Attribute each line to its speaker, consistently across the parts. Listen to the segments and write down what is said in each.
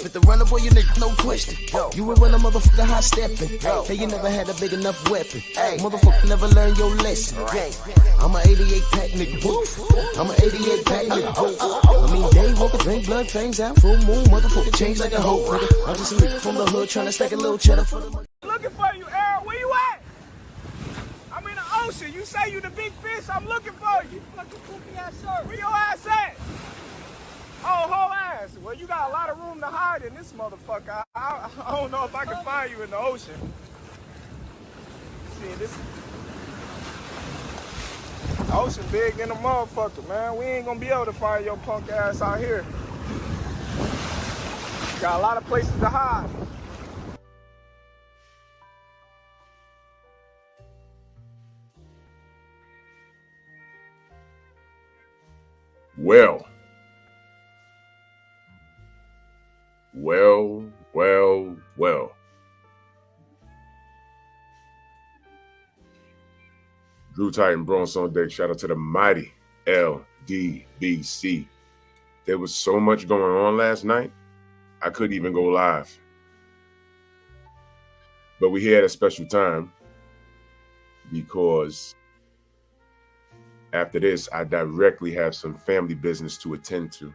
Speaker 1: With the runner, boy, you nigga, no question. You would run a motherfucker high stepping. Hey, you never had a big enough weapon. Motherfucker never learned your lesson. I'm a 88 pack nigga, woof. I'm a 88 pack nigga, woof. I mean, day walker, drink blood, fangs out, full moon, motherfucker, change like a hoe, nigga. I'm just a nigga from the hood, trying to stack a little cheddar for the money.
Speaker 2: Looking for you, Earl. Where you at? I'm in the ocean. You say you the big fish. I'm looking for you. Fucking kooky ass shirt. Where your ass at? Oh, whole ass. Well, you got a lot of room to hide in this motherfucker. I don't know if I can find you in the ocean. See, this ocean big than a motherfucker, man. We ain't gonna be able to find your punk ass out here. Got a lot of places to hide.
Speaker 3: Well. Drew Titan, Bronx on deck. Shout out to the mighty LDBC. There was so much going on last night, I couldn't even go live. But we had a special time because after this, I directly have some family business to attend to.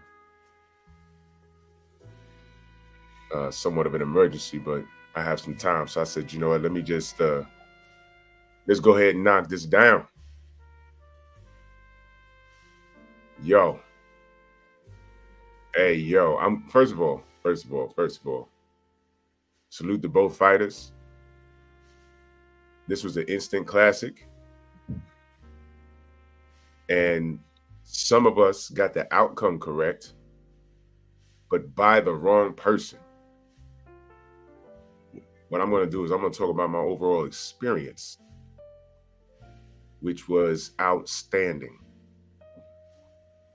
Speaker 3: Somewhat of an emergency, but I have some time. So I said, you know what, let me just, let's go ahead and knock this down. Yo. Hey, yo, first of all, salute to both fighters. This was an instant classic. And some of us got the outcome correct, but by the wrong person. What I'm going to do is I'm going to talk about my overall experience, which was outstanding.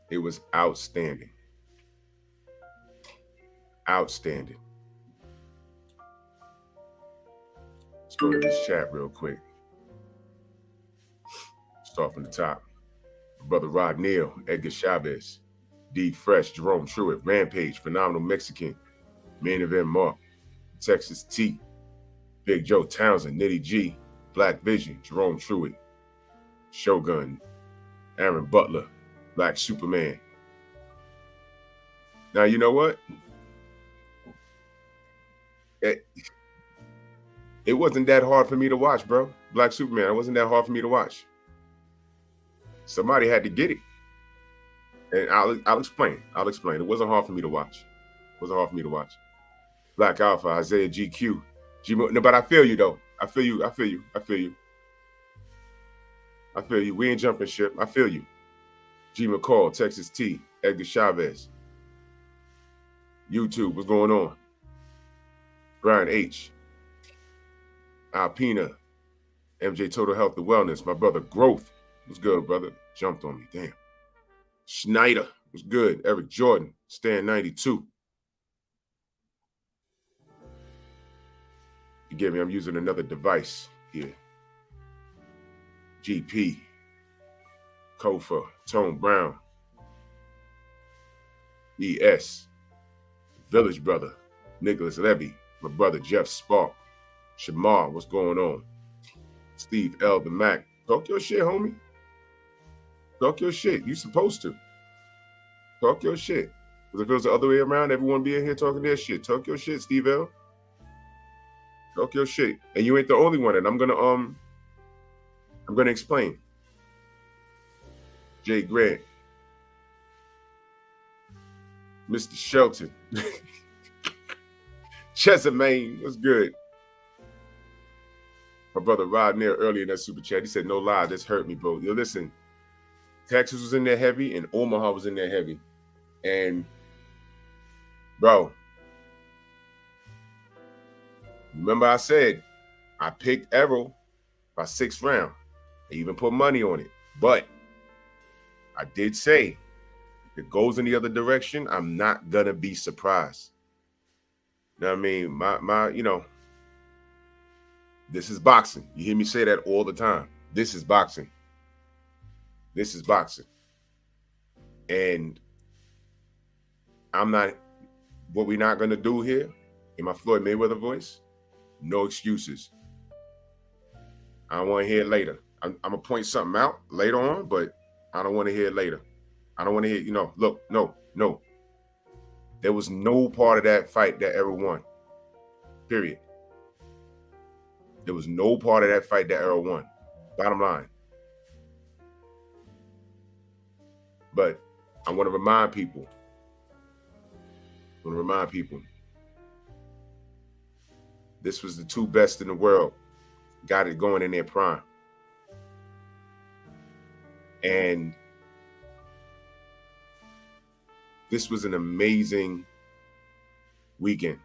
Speaker 3: It was outstanding. Outstanding. Let's go to this chat real quick. Start from the top. Brother Rod Neal, Edgar Chavez, D Fresh, Jerome Truitt, Rampage, Phenomenal Mexican, Main Event Mark, Texas T, Big Joe Townsend, Nitty G, Black Vision, Jerome Truitt, Shogun, Aaron Butler, Black Superman. Now, you know what? It wasn't that hard for me to watch, bro. Black Superman, it wasn't that hard for me to watch. Somebody had to get it. And I'll explain. It wasn't hard for me to watch. Black Alpha, Isaiah GQ. No, but I feel you, though. I feel you. We ain't jumping ship. I feel you. G McCall, Texas T, Edgar Chavez. YouTube, what's going on? Brian H. Alpina. MJ Total Health and Wellness. My brother Growth. What's good, brother? Jumped on me. Damn. Schneider. What's good? Eric Jordan. Stan 92. Forgive me, I'm using another device here. GP. Kofa. Tone Brown. ES. Village Brother. Nicholas Levy. My brother Jeff Spark. Shamar. What's going on? Steve L. the Mac. Talk your shit, homie. Talk your shit. You supposed to. Talk your shit. Because if it was the other way around, everyone be in here talking their shit. Talk your shit, Steve L. Talk your shit. And you ain't the only one. And I'm gonna explain. Jay Grant. Mr. Shelton. Chesapeake, what's good? My brother Rod Neal earlier in that super chat, he said, no lie, this hurt me, bro. Yo, listen, Texas was in there heavy and Omaha was in there heavy. And, bro, remember I said, I picked Errol by 6th round. I even put money on it. But I did say, if it goes in the other direction, I'm not going to be surprised. You know what I mean? This is boxing. You hear me say that all the time. This is boxing. And I'm not what we're not going to do here, in my Floyd Mayweather voice, no excuses. I don't want to hear it later. I'm going to point something out later on, but I don't want to hear it later. I don't want to hear, look, no. There was no part of that fight that ever won. Period. There was no part of that fight that ever won. Bottom line. But I want to remind people. This was the two best in the world. Got it going in their prime. And this was an amazing weekend.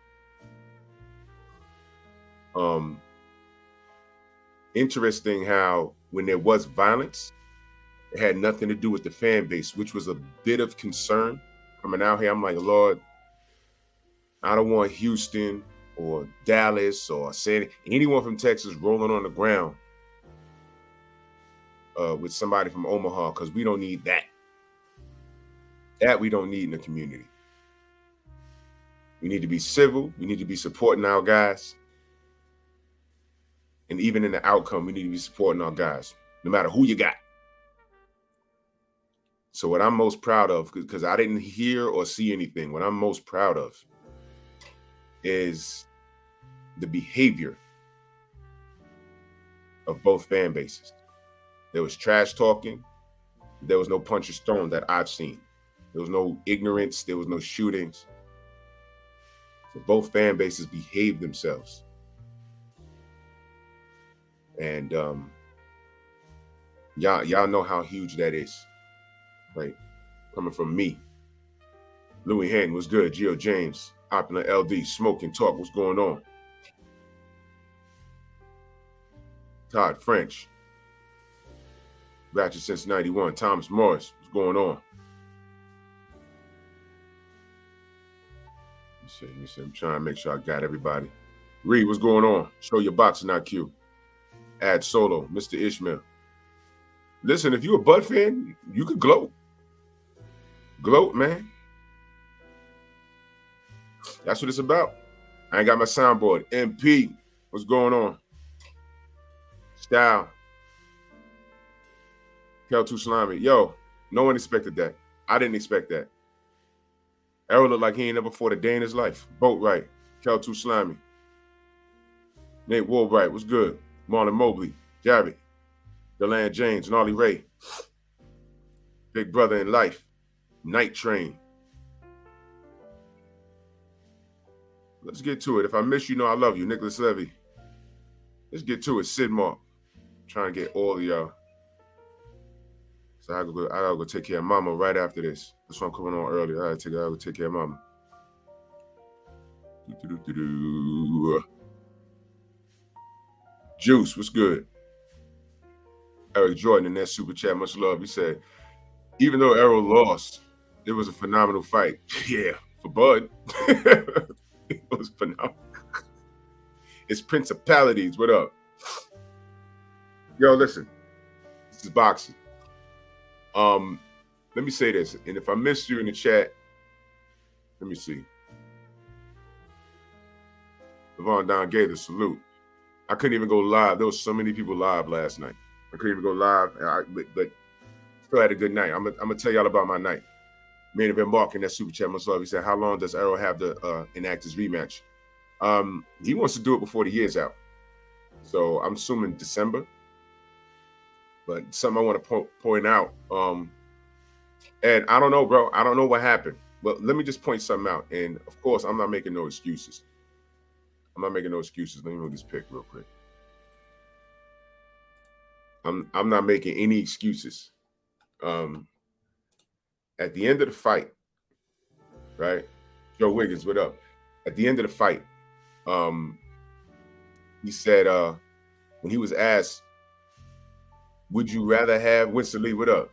Speaker 3: Interesting how when there was violence, it had nothing to do with the fan base, which was a bit of concern. Coming out here, I'm like, Lord, I don't want Houston or Dallas or anyone from Texas rolling on the ground with somebody from Omaha, because we don't need that. That we don't need in the community. We need to be civil. We need to be supporting our guys. And even in the outcome, we need to be supporting our guys, no matter who you got. So what I'm most proud of, because I didn't hear or see anything, what I'm most proud of is the behavior of both fan bases. There was trash talking. There was no punches thrown that I've seen. There was no ignorance. There was no shootings. So both fan bases behaved themselves. And y'all know how huge that is, right? Coming from me. Louis Hayden was good. Geo James, Opulent LD, Smoking Talk, what's going on? Todd French, Ratchet since 91. Thomas Morris, what's going on? Let me see. I'm trying to make sure I got everybody. Reed, what's going on? Show your boxing IQ. Add Solo, Mr. Ishmael. Listen, if you're a Bud fan, you could gloat. Gloat, man. That's what it's about. I ain't got my soundboard. MP, what's going on? Style. Kel Too Slimy. Yo, no one expected that. I didn't expect that. Errol looked like he ain't never fought a day in his life. Boat right. Kel Too Slimy. Nate Woolbright, what's good? Marlon Mobley, Jared, Deland James, Nolly Ray, Big Brother in Life, Night Train. Let's get to it. If I miss you, know I love you. Nicholas Levy. Let's get to it. Sid Mark. Trying to get all of y'all. So I gotta go take care of Mama right after this. That's why I'm coming on early. I gotta go take care of Mama. Juice, what's good? Eric Jordan in that super chat, much love. He said, even though Errol lost, it was a phenomenal fight. Yeah, for Bud. It was phenomenal. It's Principalities. What up? Yo, listen. This is boxing. Let me say this. And if I missed you in the chat, let me see. Devon Don gave the salute. I couldn't even go live. There was so many people live last night. I couldn't even go live, but still had a good night. I'm gonna tell y'all about my night. Main Event Mark in that super chat, much love. He said, how long does Errol have to enact his rematch? He wants to do it before the year's out. So I'm assuming December. But something I want to point out. And I don't know, bro. I don't know what happened. But let me just point something out. And of course, I'm not making no excuses. Let me move this pic real quick. I'm not making any excuses. At the end of the fight, right? Joe Wiggins, what up? At the end of the fight, he said when he was asked, would you rather have Winston Lee, what up?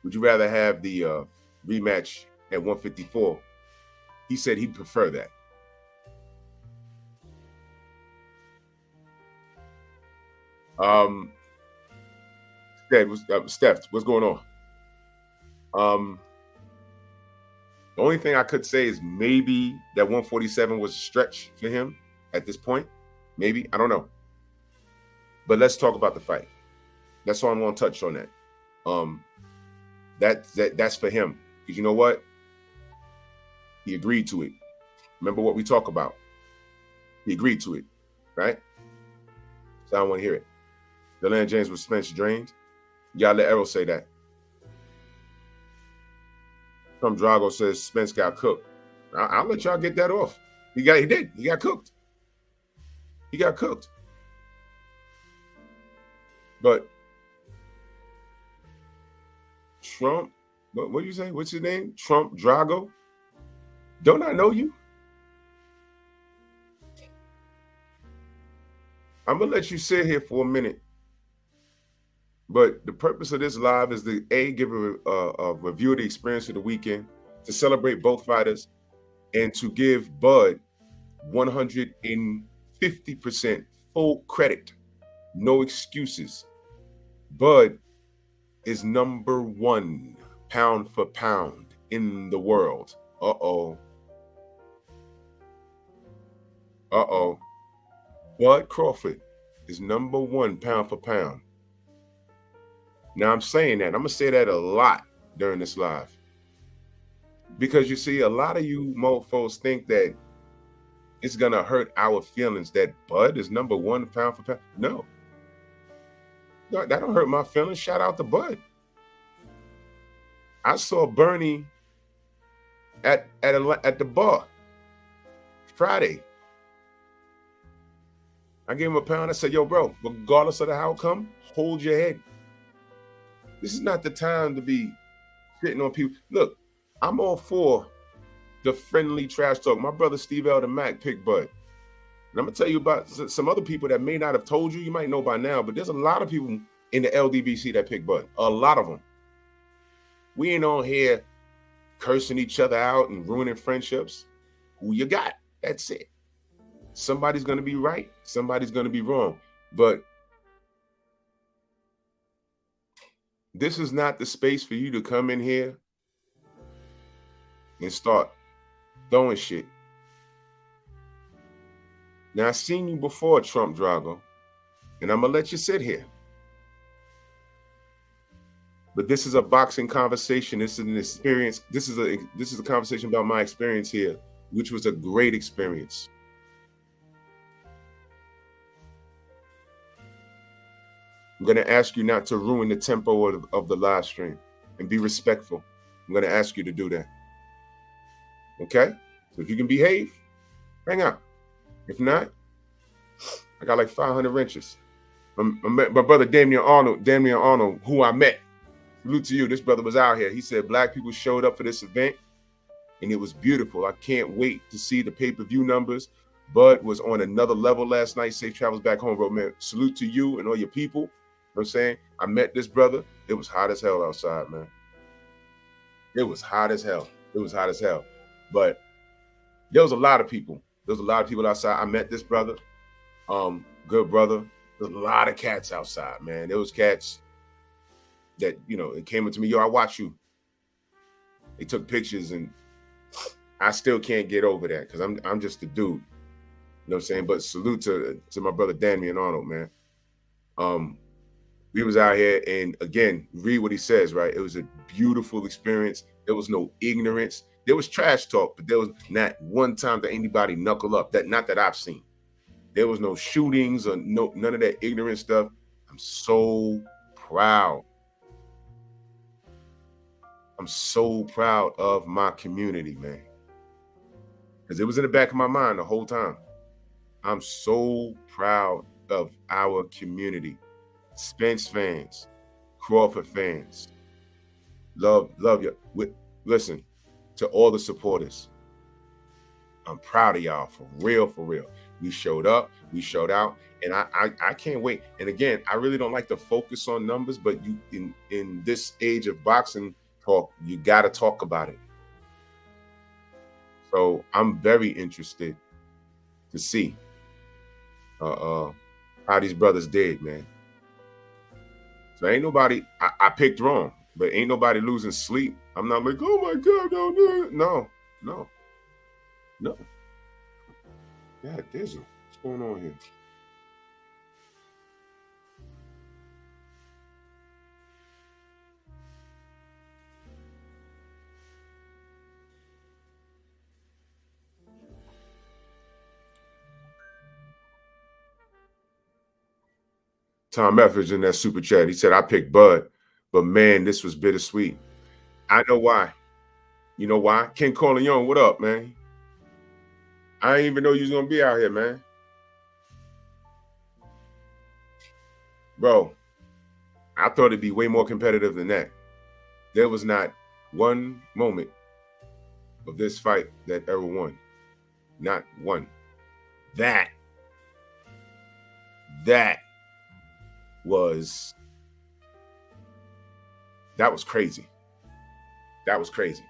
Speaker 3: Would you rather have the rematch at 154? He said he'd prefer that. Steph, what's going on? The only thing I could say is maybe that 147 was a stretch for him at this point. Maybe, I don't know. But let's talk about the fight. That's all I'm going to touch on that. That's for him. Because you know what? He agreed to it. Remember what we talk about. He agreed to it, right? So I don't want to hear it. Deland James was Spence drained. Y'all let Errol say that. From Drago says Spence got cooked. I'll let y'all get that off. He did. He got cooked. He got cooked. But Trump, what do you say? What's his name? Trump Drago? Don't I know you? I'm going to let you sit here for a minute. But the purpose of this live is to give a review of the experience of the weekend, to celebrate both fighters, and to give Bud 150% full credit. No excuses. Bud is number 1 pound for pound in the world. Uh-oh. Bud Crawford is number 1 pound for pound. Now I'm saying that. I'm going to say that a lot during this live. Because you see, a lot of you mofos think that it's going to hurt our feelings that Bud is number 1 pound for pound. No, that don't hurt my feelings. Shout out to Bud. I saw Bernie at the bar Friday. I gave him a pound. I said, yo, bro, regardless of the outcome, hold your head. This is not the time to be shitting on people. Look, I'm all for the friendly trash talk. My brother Steve L. the Mac picked Bud. And I'm going to tell you about some other people that may not have told you. You might know by now, but there's a lot of people in the LDBC that picked Bud. A lot of them. We ain't on here cursing each other out and ruining friendships. Who you got? That's it. Somebody's going to be right. Somebody's going to be wrong. But this is not the space for you to come in here and start throwing shit. Now, I've seen you before, Trump Drago, and I'm going to let you sit here. But this is a boxing conversation. This is an experience. This is a conversation about my experience here, which was a great experience. I'm going to ask you not to ruin the tempo of the live stream and be respectful. I'm going to ask you to do that. Okay? So if you can behave, hang out. If not, I got like 500 wrenches. My brother Damian Arnold, who I met, salute to you. This brother was out here. He said black people showed up for this event, and it was beautiful. I can't wait to see the pay-per-view numbers. Bud was on another level last night. Safe travels back home, bro, man. Salute to you and all your people. You know what I'm saying? I met this brother. It was hot as hell outside, man. It was hot as hell. It was hot as hell. But there was a lot of people. There was a lot of people outside. I met this brother. Good brother. There's a lot of cats outside, man. There was cats that, you know, it came up to me, yo, I watch you. They took pictures, and I still can't get over that because I'm just a dude. You know what I'm saying? But salute to my brother Damian Arnold, man. We was out here, and again, read what he says, right? It was a beautiful experience. There was no ignorance. There was trash talk, but there was not one time that anybody knuckle up. Not that I've seen. There was no shootings or none of that ignorant stuff. I'm so proud. I'm so proud of my community, man. Because it was in the back of my mind the whole time. I'm so proud of our community. Spence fans, Crawford fans. Love you. Listen, to all the supporters, I'm proud of y'all, for real, for real. We showed up, we showed out, and I can't wait. And again, I really don't like to focus on numbers, but you in this age of boxing talk, you got to talk about it. So I'm very interested to see how these brothers did, man. So ain't nobody, I picked wrong, but ain't nobody losing sleep I'm not like, oh my God, don't do it. No. God, Dizzle, what's going on here? Tom Etheridge in that super chat. He said, I picked Bud, but man, this was bittersweet. I know why. You know why? Ken Corleone, what up, man? I didn't even know you was gonna be out here, man. Bro, I thought it'd be way more competitive than that. There was not one moment of this fight that Errol won. Not one. That was crazy. That was crazy.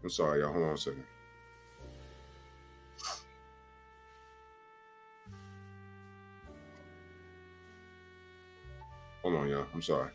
Speaker 3: I'm sorry, y'all. Hold on a second. Hold on, y'all. I'm sorry.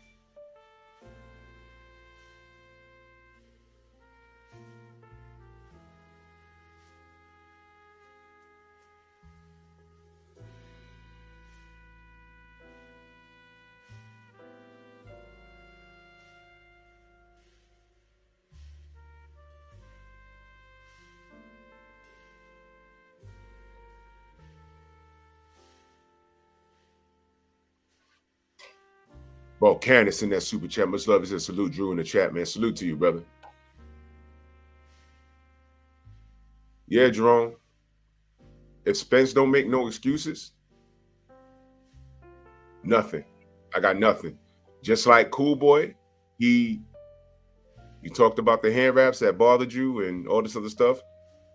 Speaker 3: Well, Candace in that super chat. Much love. He said, salute Drew in the chat, man. Salute to you, brother. Yeah, Jerome. If Spence don't make no excuses, nothing. I got nothing. Just like Cool Boy, you talked about the hand wraps that bothered you and all this other stuff.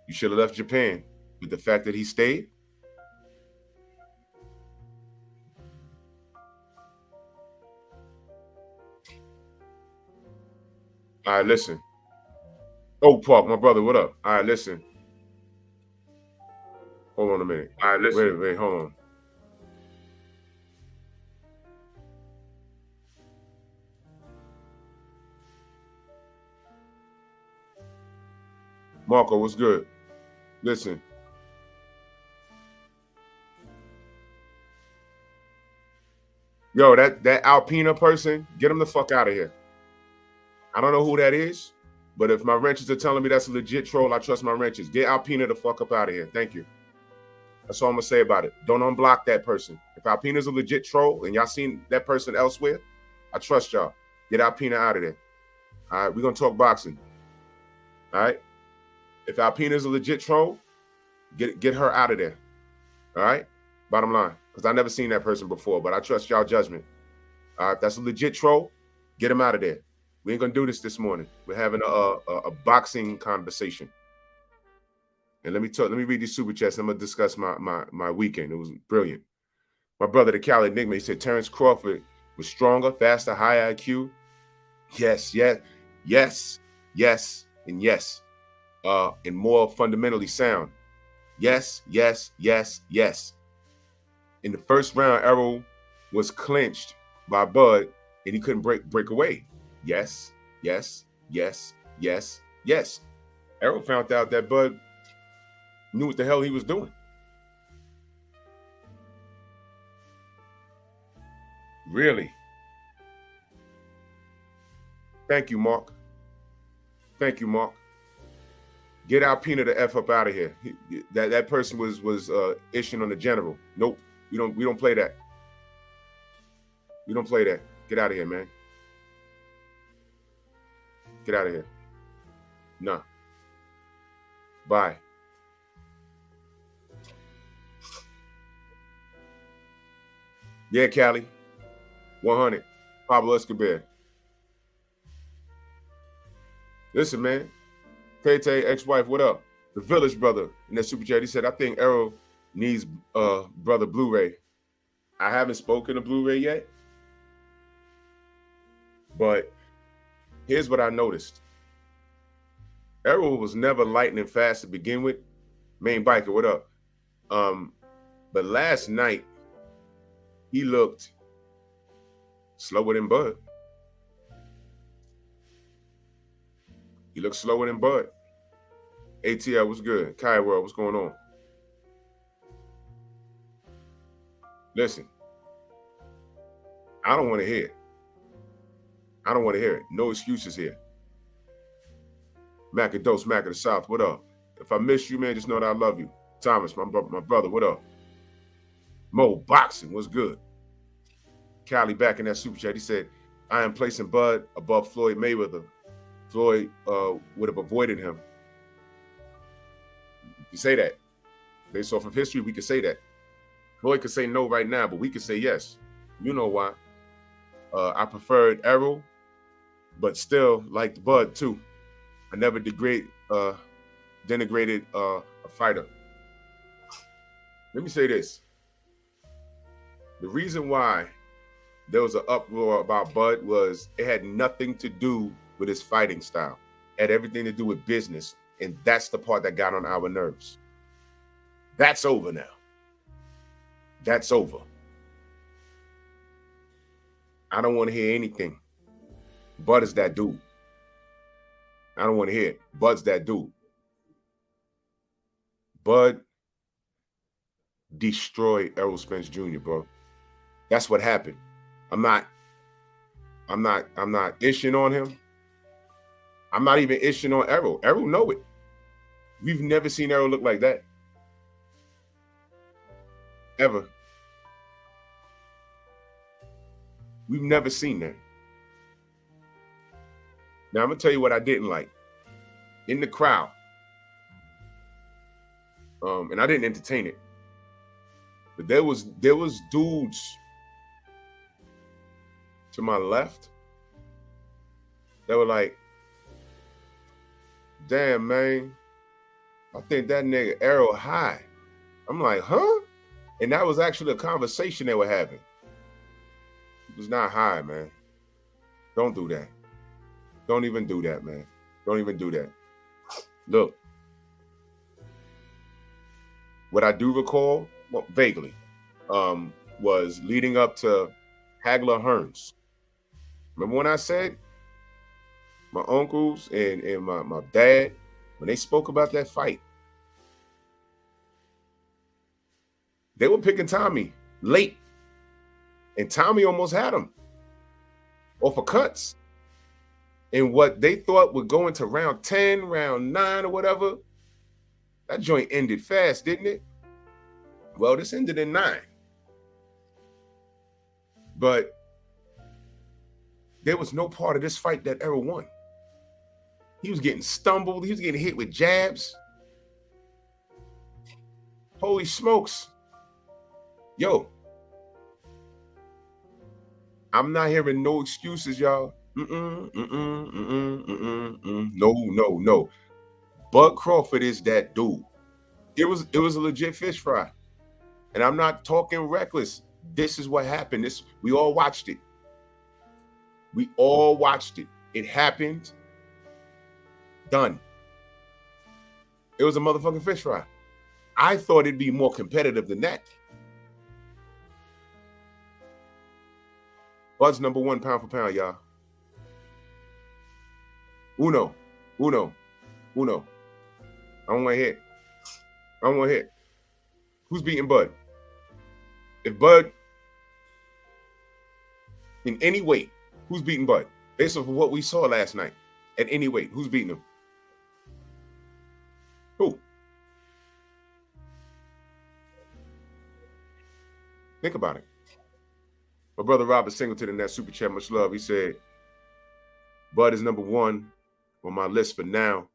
Speaker 3: You should have left Japan. But the fact that he stayed, all right, listen. Oh, Park, my brother, what up? All right, listen. Hold on a minute. All right, listen. Wait, hold on. Marco, what's good? Listen. Yo, that Alpina person, get him the fuck out of here. I don't know who that is, but if my wrenches are telling me that's a legit troll, I trust my wrenches. Get Alpina the fuck up out of here. Thank you. That's all I'm going to say about it. Don't unblock that person. If Alpina's a legit troll and y'all seen that person elsewhere, I trust y'all. Get Alpina out of there. All right, we're going to talk boxing. All right? If Alpina's a legit troll, get her out of there. All right? Bottom line. Because I never seen that person before, but I trust y'all judgment. All right, if that's a legit troll, get him out of there. We ain't going to do this morning. We're having a boxing conversation. And let me read these super chats. I'm going to discuss my weekend. It was brilliant. My brother, the Cali Enigma, he said Terrence Crawford was stronger, faster, higher IQ. Yes, and yes. And more fundamentally sound. Yes. In the first round, Errol was clinched by Bud, and he couldn't break away. Yes. Errol found out that Bud knew what the hell he was doing. Really? Thank you, Mark. Get Alpina the F up out of here. That person was issuing on the general. Nope. We don't play that. We don't play that. Get out of here, man. Get out of here. Nah. Bye. Yeah, Cali. 100. Pablo Escobar. Listen, man. Tay ex-wife, what up? The Village brother in that super chat, he said, I think Errol needs brother Blu-ray. I haven't spoken to Blu-ray yet. But here's what I noticed. Errol was never lightning fast to begin with. Main biker, what up? But last night, he looked slower than Bud. He looks slower than Bud. ATL, what's good? Kai World, what's going on? Listen, I don't want to hear it. I don't want to hear it. No excuses here. Mac of Dose, Mac of the South, what up? If I miss you, man, just know that I love you. Thomas, my brother, what up? Mo Boxing, what's good? Cali back in that super chat. He said, I am placing Bud above Floyd Mayweather. Floyd would have avoided him. You say that. Based off of history, we could say that. Floyd could say no right now, but we could say yes. You know why. I preferred Errol, but still liked Bud too. I never denigrated a fighter. Let me say this. The reason why there was an uproar about Bud was it had nothing to do with his fighting style. It had everything to do with business, and that's the part that got on our nerves. That's over now. That's over. I don't want to hear anything. Bud is that dude. I don't want to hear it. Bud's that dude. Bud destroyed Errol Spence Jr., bro. That's what happened. I'm not ishing on him. I'm not even ishing on Errol. Errol know it. We've never seen Errol look like that. Ever. We've never seen that. Now, I'm going to tell you what I didn't like. In the crowd, and I didn't entertain it, but there was dudes to my left that were like, damn, man, I think that nigga Errol high. I'm like, huh? And that was actually a conversation they were having. It was not high, man. Don't do that. Don't even do that, man. Don't even do that. Look, what I do recall, well, vaguely, was leading up to Hagler Hearns. Remember when I said my uncles and my dad, when they spoke about that fight, they were picking Tommy late. And Tommy almost had him off of cuts. And what they thought would go into round 10, round 9 or whatever, that joint ended fast, didn't it? Well, this ended in 9. But there was no part of this fight that Errol won. He was getting stumbled. He was getting hit with jabs. Holy smokes. Yo, I'm not hearing no excuses, y'all. No. Bud Crawford is that dude. It was a legit fish fry. And I'm not talking reckless. This is what happened. We all watched it. We all watched it. It happened. Done. It was a motherfucking fish fry. I thought it'd be more competitive than that. Bud's number 1 pound for pound, y'all. Uno. I don't want to hear it. Who's beating Bud? If Bud, in any weight, who's beating Bud? Based off of what we saw last night, at any weight, who's beating him? Who? Think about it. My brother Robert Singleton in that super chat, much love. He said, Bud is number 1 on my list for now.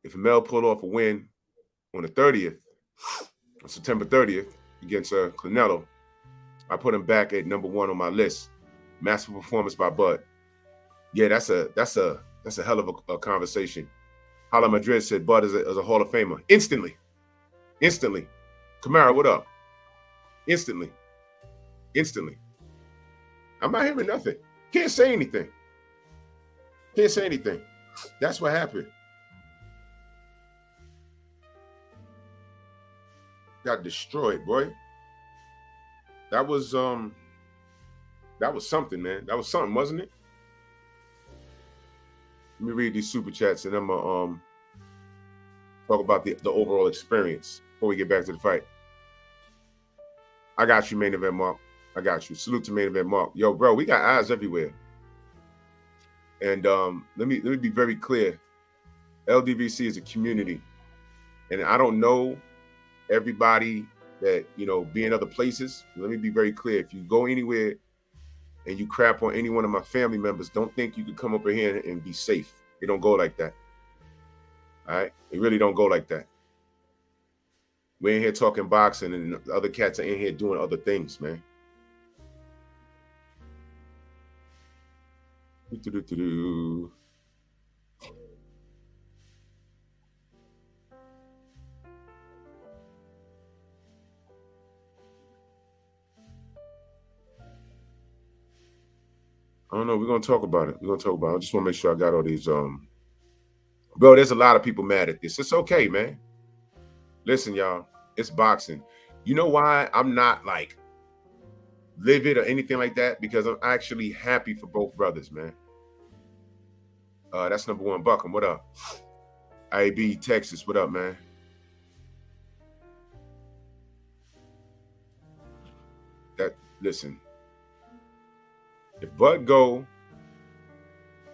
Speaker 3: If Mel pulled off a win on the 30th, on September 30th, against Canelo, I put him back at number 1 on my list. Massive performance by Bud. Yeah, that's a hell of a conversation. Hala Madrid said Bud is a Hall of Famer. Instantly. Kamara, what up? Instantly. I'm not hearing nothing. Can't say anything. That's what happened. Got destroyed, boy. That was something, man. That was something, wasn't it? Let me read these super chats, and I'm gonna talk about the overall experience before we get back to the fight. I got you, main event Mark. I got you. Salute to main event Mark. Yo, bro, we got eyes everywhere. And let me be very clear. LDBC is a community, and I don't know everybody that be in other places. Let me be very clear. If you go anywhere and you crap on any one of my family members, don't think you can come up in here and be safe. It don't go like that. All right? It really don't go like that. We're in here talking boxing, and the other cats are in here doing other things, man. I don't know. We're gonna talk about it. I just want to make sure I got all these. Bro, there's a lot of people mad at this. It's okay, man. Listen, y'all. It's boxing. You know why I'm not like livid or anything like that? Because I'm actually happy for both brothers, man. That's number one. Buckham, what up? IAB Texas, what up, man? Listen. If Bud go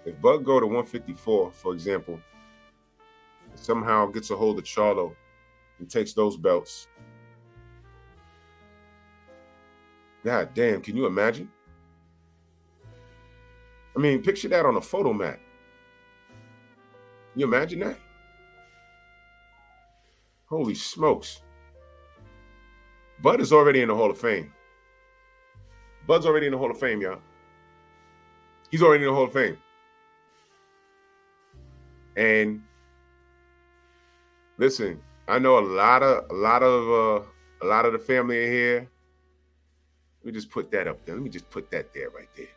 Speaker 3: to 154, for example, somehow gets a hold of Charlo and takes those belts, God damn, can you imagine? I mean, picture that on a photo mat. Can you imagine that? Holy smokes. Bud is already in the Hall of Fame. Bud's already in the Hall of Fame, y'all. He's already in the Hall of Fame. And listen, I know a lot of the family in here. Let me just put that up there. Let me just put that there right there.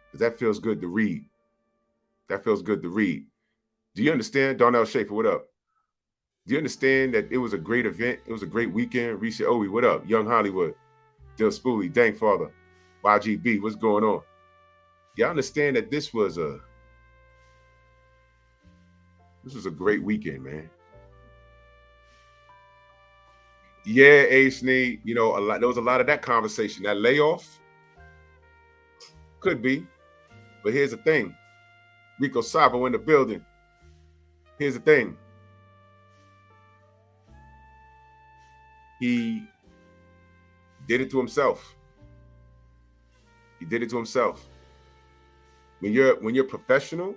Speaker 3: Because that feels good to read. That feels good to read. Do you understand? Darnell Schaefer, what up? Do you understand that it was a great event? It was a great weekend. Reese Owie, what up? Young Hollywood. Dill Spoolie, Dang Father. YGB, what's going on? Y'all understand that this was a great weekend, man. Yeah, Ace Need, there was a lot of that conversation. That layoff could be, but here's the thing. Rico Sabo in the building. Here's the thing. He did it to himself. He did it to himself. When you're professional,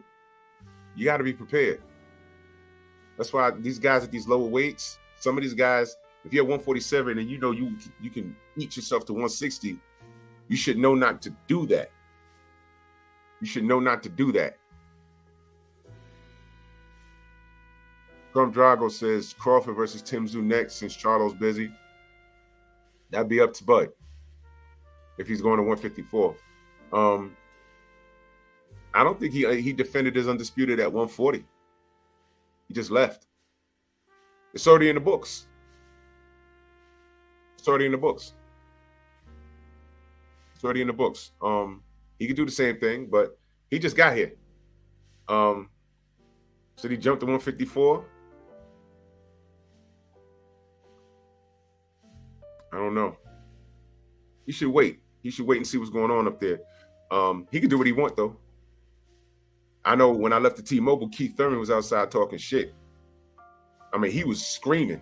Speaker 3: you got to be prepared. That's why these guys at these lower weights, some of these guys, if you're at 147 and you can eat yourself to 160, you should know not to do that. You should know not to do that. Grum Drago says Crawford versus Tim Tszyu next since Charlo's busy. That'd be up to Bud if he's going to 154. I don't think he defended his undisputed at 140. He just left. It's already in the books. It's already in the books. It's already in the books. He could do the same thing, but he just got here. So he jumped to 154. I don't know. He should wait. He should wait and see what's going on up there. He can do what he wants, though. I know when I left the T-Mobile, Keith Thurman was outside talking shit. I mean, he was screaming.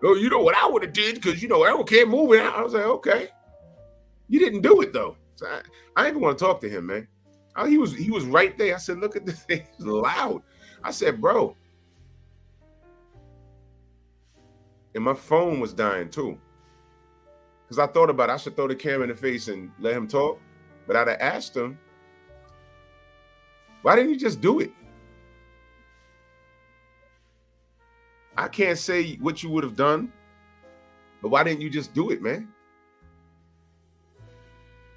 Speaker 3: Oh, you know what I would have did? Because, I can't move it. I was like, okay. You didn't do it, though. So I didn't even want to talk to him, man. He was right there. I said, look at this thing. It's loud. I said, bro. And my phone was dying, too. Because I thought about it. I should throw the camera in the face and let him talk. But I'd have asked him, why didn't you just do it? I can't say what you would have done, but why didn't you just do it, man?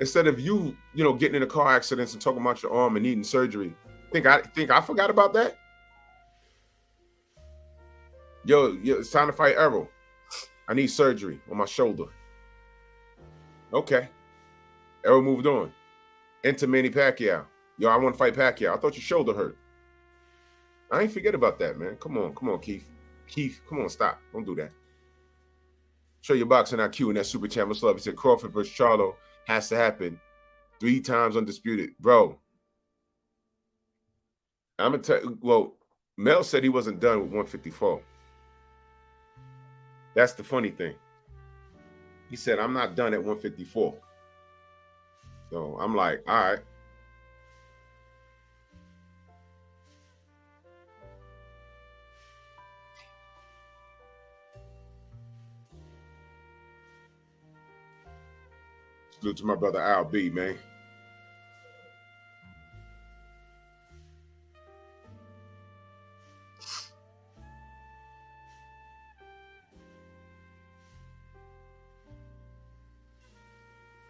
Speaker 3: Instead of you getting in a car accidents and talking about your arm and needing surgery. Think I forgot about that? Yo, it's time to fight Errol. I need surgery on my shoulder. Okay. Errol moved on. Enter Manny Pacquiao. Yo, I want to fight Pacquiao. I thought your shoulder hurt. I ain't forget about that, man. Come on, Keith. Keith, come on, stop. Don't do that. Show your boxing IQ in that super chat. Much love. He said Crawford versus Charlo has to happen 3 times undisputed. Bro, I'm going to tell you, well, Mel said he wasn't done with 154. That's the funny thing. He said, I'm not done at 154. So I'm like, all right. Salute to my brother Al B, man.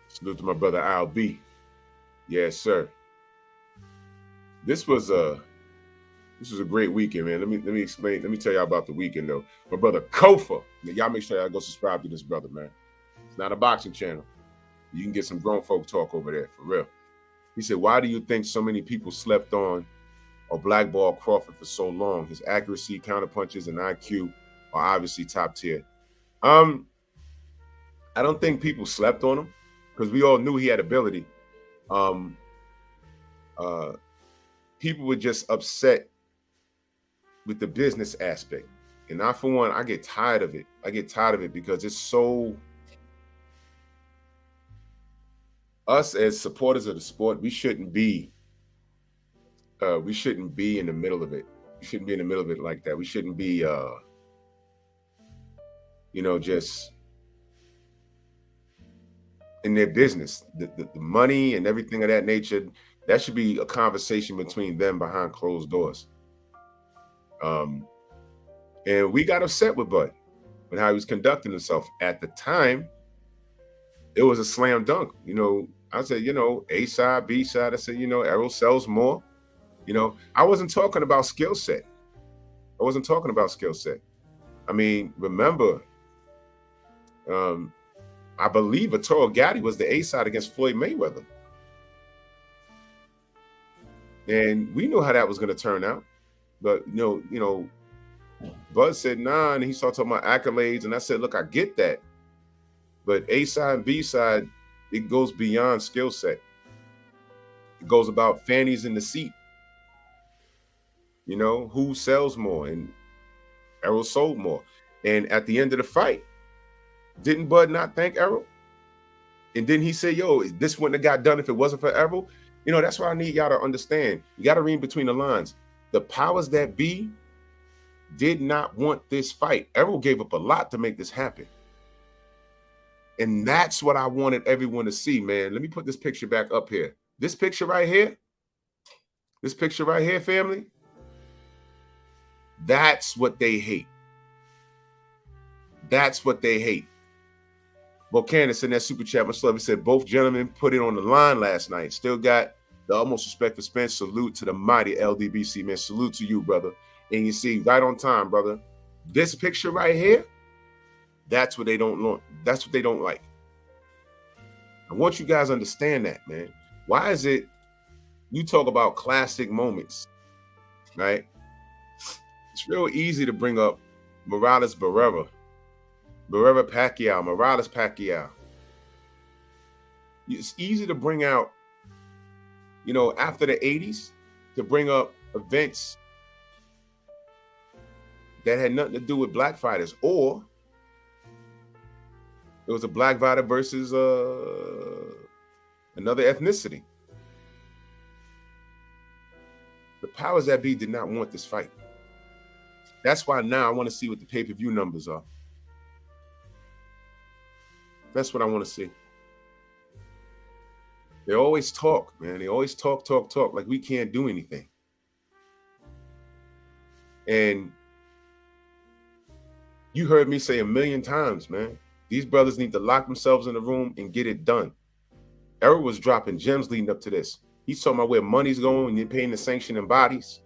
Speaker 3: Salute to my brother Al B. Yes, sir. This was a great weekend, man. Let me explain. Let me tell y'all about the weekend though. My brother Kofa. Y'all make sure y'all go subscribe to this brother, man. It's not a boxing channel. You can get some grown folk talk over there, for real. He said, why do you think so many people slept on or blackballed Crawford for so long? His accuracy, counterpunches, and IQ are obviously top tier. I don't think people slept on him because we all knew he had ability. People were just upset with the business aspect. And I, for one, I get tired of it. I get tired of it because it's so... Us as supporters of the sport, we shouldn't be in the middle of it. We shouldn't be in the middle of it like that. We shouldn't be, just in their business. The money and everything of that nature, that should be a conversation between them behind closed doors. And we got upset with Bud with how he was conducting himself. At the time, it was a slam dunk. I said, A side, B side. I said, Errol sells more. I wasn't talking about skill set. I mean, remember, I believe Arturo Gatti was the A side against Floyd Mayweather. And we knew how that was going to turn out. But, Bud said, nah, and he started talking about accolades. And I said, look, I get that. But A side and B side, it goes beyond skill set. It goes about fannies in the seat. Who sells more? And Errol sold more. And at the end of the fight, didn't Bud not thank Errol? And then he said, yo, this wouldn't have got done if it wasn't for Errol. That's what I need y'all to understand. You got to read between the lines. The powers that be did not want this fight. Errol gave up a lot to make this happen. And that's what I wanted everyone to see, man. Let me put this picture back up here. This picture right here, family, that's what they hate. That's what they hate. Volcanus in that super chat, much love. He said, both gentlemen put it on the line last night. Still got the utmost respect for Spence. Salute to the mighty LDBC, man. Salute to you, brother. And you see, right on time, brother. This picture right here, that's what they don't want. That's what they don't like. I want you guys to understand that, man. Why is it you talk about classic moments, right? It's real easy to bring up Morales Pacquiao. It's easy to bring out, after the 80s, to bring up events that had nothing to do with black fighters, or it was a black fighter versus another ethnicity. The powers that be did not want this fight. That's why now I want to see what the pay-per-view numbers are. That's what I want to see. They always talk, man. They always talk like we can't do anything. And you heard me say a million times, man. These brothers need to lock themselves in the room and get it done. Errol was dropping gems leading up to this. He's talking about where money's going and you're paying the sanctioning bodies.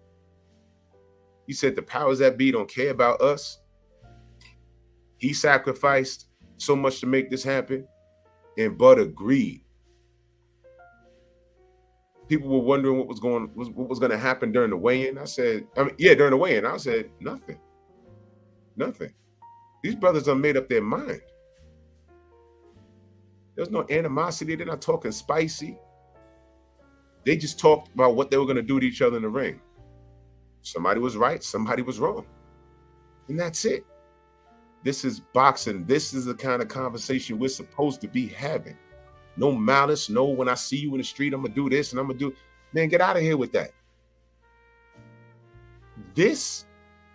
Speaker 3: He said the powers that be don't care about us. He sacrificed so much to make this happen. And Bud agreed. people were wondering what was going to happen during the weigh-in. During the weigh-in, I said nothing. These brothers done made up their mind. There's no animosity. They're not talking spicy. They just talked about what they were going to do to each other in the ring. Somebody was right, somebody was wrong, and that's it. This is boxing. This is the kind of conversation we're supposed to be having. No malice. No, when I see you in the street, I'm going to do this and I'm going to do. Man, get out of here with that. This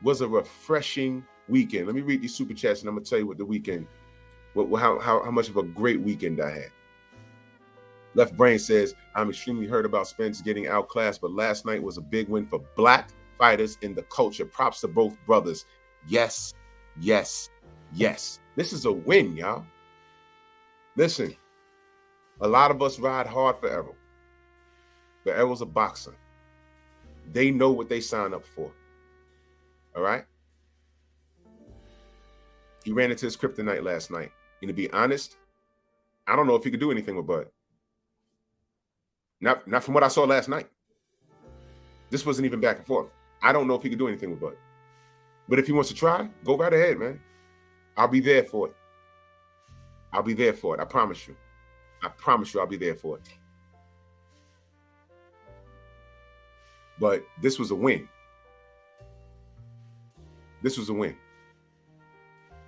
Speaker 3: was a refreshing weekend. Let me read these super chats and I'm going to tell you what the weekend, how much of a great weekend I had. Left Brain says, I'm extremely hurt about Spence getting outclassed, but last night was a big win for black fighters in the culture. Props to both brothers. Yes, yes, yes. This is a win, y'all. Listen. A lot of us ride hard for Errol. But Errol's a boxer. They know what they sign up for. All right? He ran into his kryptonite last night. And to be honest, I don't know if he could do anything with Bud. Not from what I saw last night. This wasn't even back and forth. I don't know if he could do anything with Bud. But if he wants to try, go right ahead, man. I'll be there for it. I'll be there for it. I promise you. I promise you I'll be there for it. But this was a win. This was a win.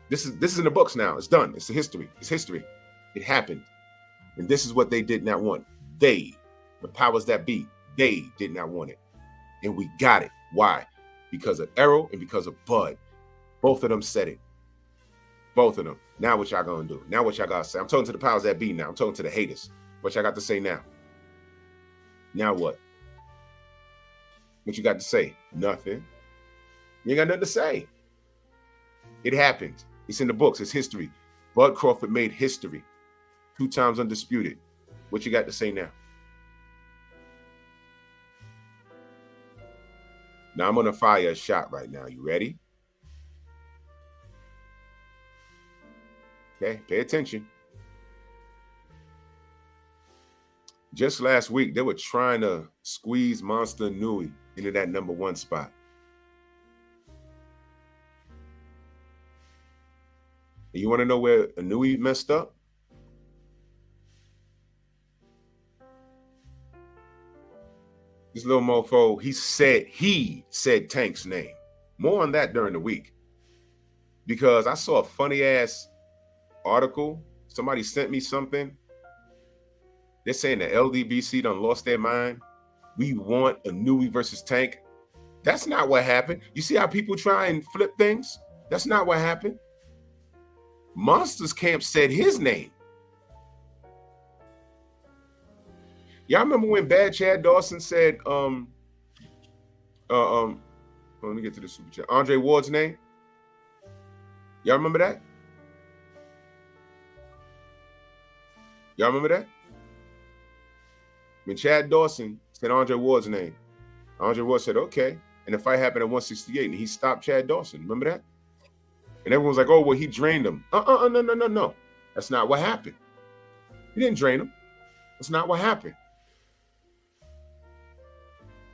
Speaker 3: This is in the books now. It's done. It's a history. It's history. It happened. And this is what they did not want. They, the powers that be, they did not want it. And we got it. Why? Because of Errol and because of Bud. Both of them said it. Both of them. Now what y'all gonna do? Now what y'all gotta say? I'm talking to the powers that be now. I'm talking to the haters. What y'all got to say now? Now what? What you got to say? Nothing. You ain't got nothing to say. It happened. It's in the books. It's history. Bud Crawford made history. 2 times undisputed. What you got to say now? Now I'm gonna fire a shot right now. You ready? Okay, pay attention. Just last week, they were trying to squeeze Monster Nui into that #1 spot. And you want to know where Nui messed up? This little mofo, he said Tank's name. More on that during the week. Because I saw a funny ass article. Somebody sent me something. They're saying the LDBC done lost their mind. We want a Nui versus Tank. That's not what happened. You see how people try and flip things? That's not what happened. Monsters Camp said his name. Y'all remember when Bad Chad Dawson said, let me get to the super chat. Andre Ward's name? Y'all remember that? Y'all remember that? When Chad Dawson said Andre Ward's name, Andre Ward said, okay. And the fight happened at 168, and he stopped Chad Dawson. Remember that? And everyone was like, oh, well, he drained him. No. That's not what happened. He didn't drain him. That's not what happened.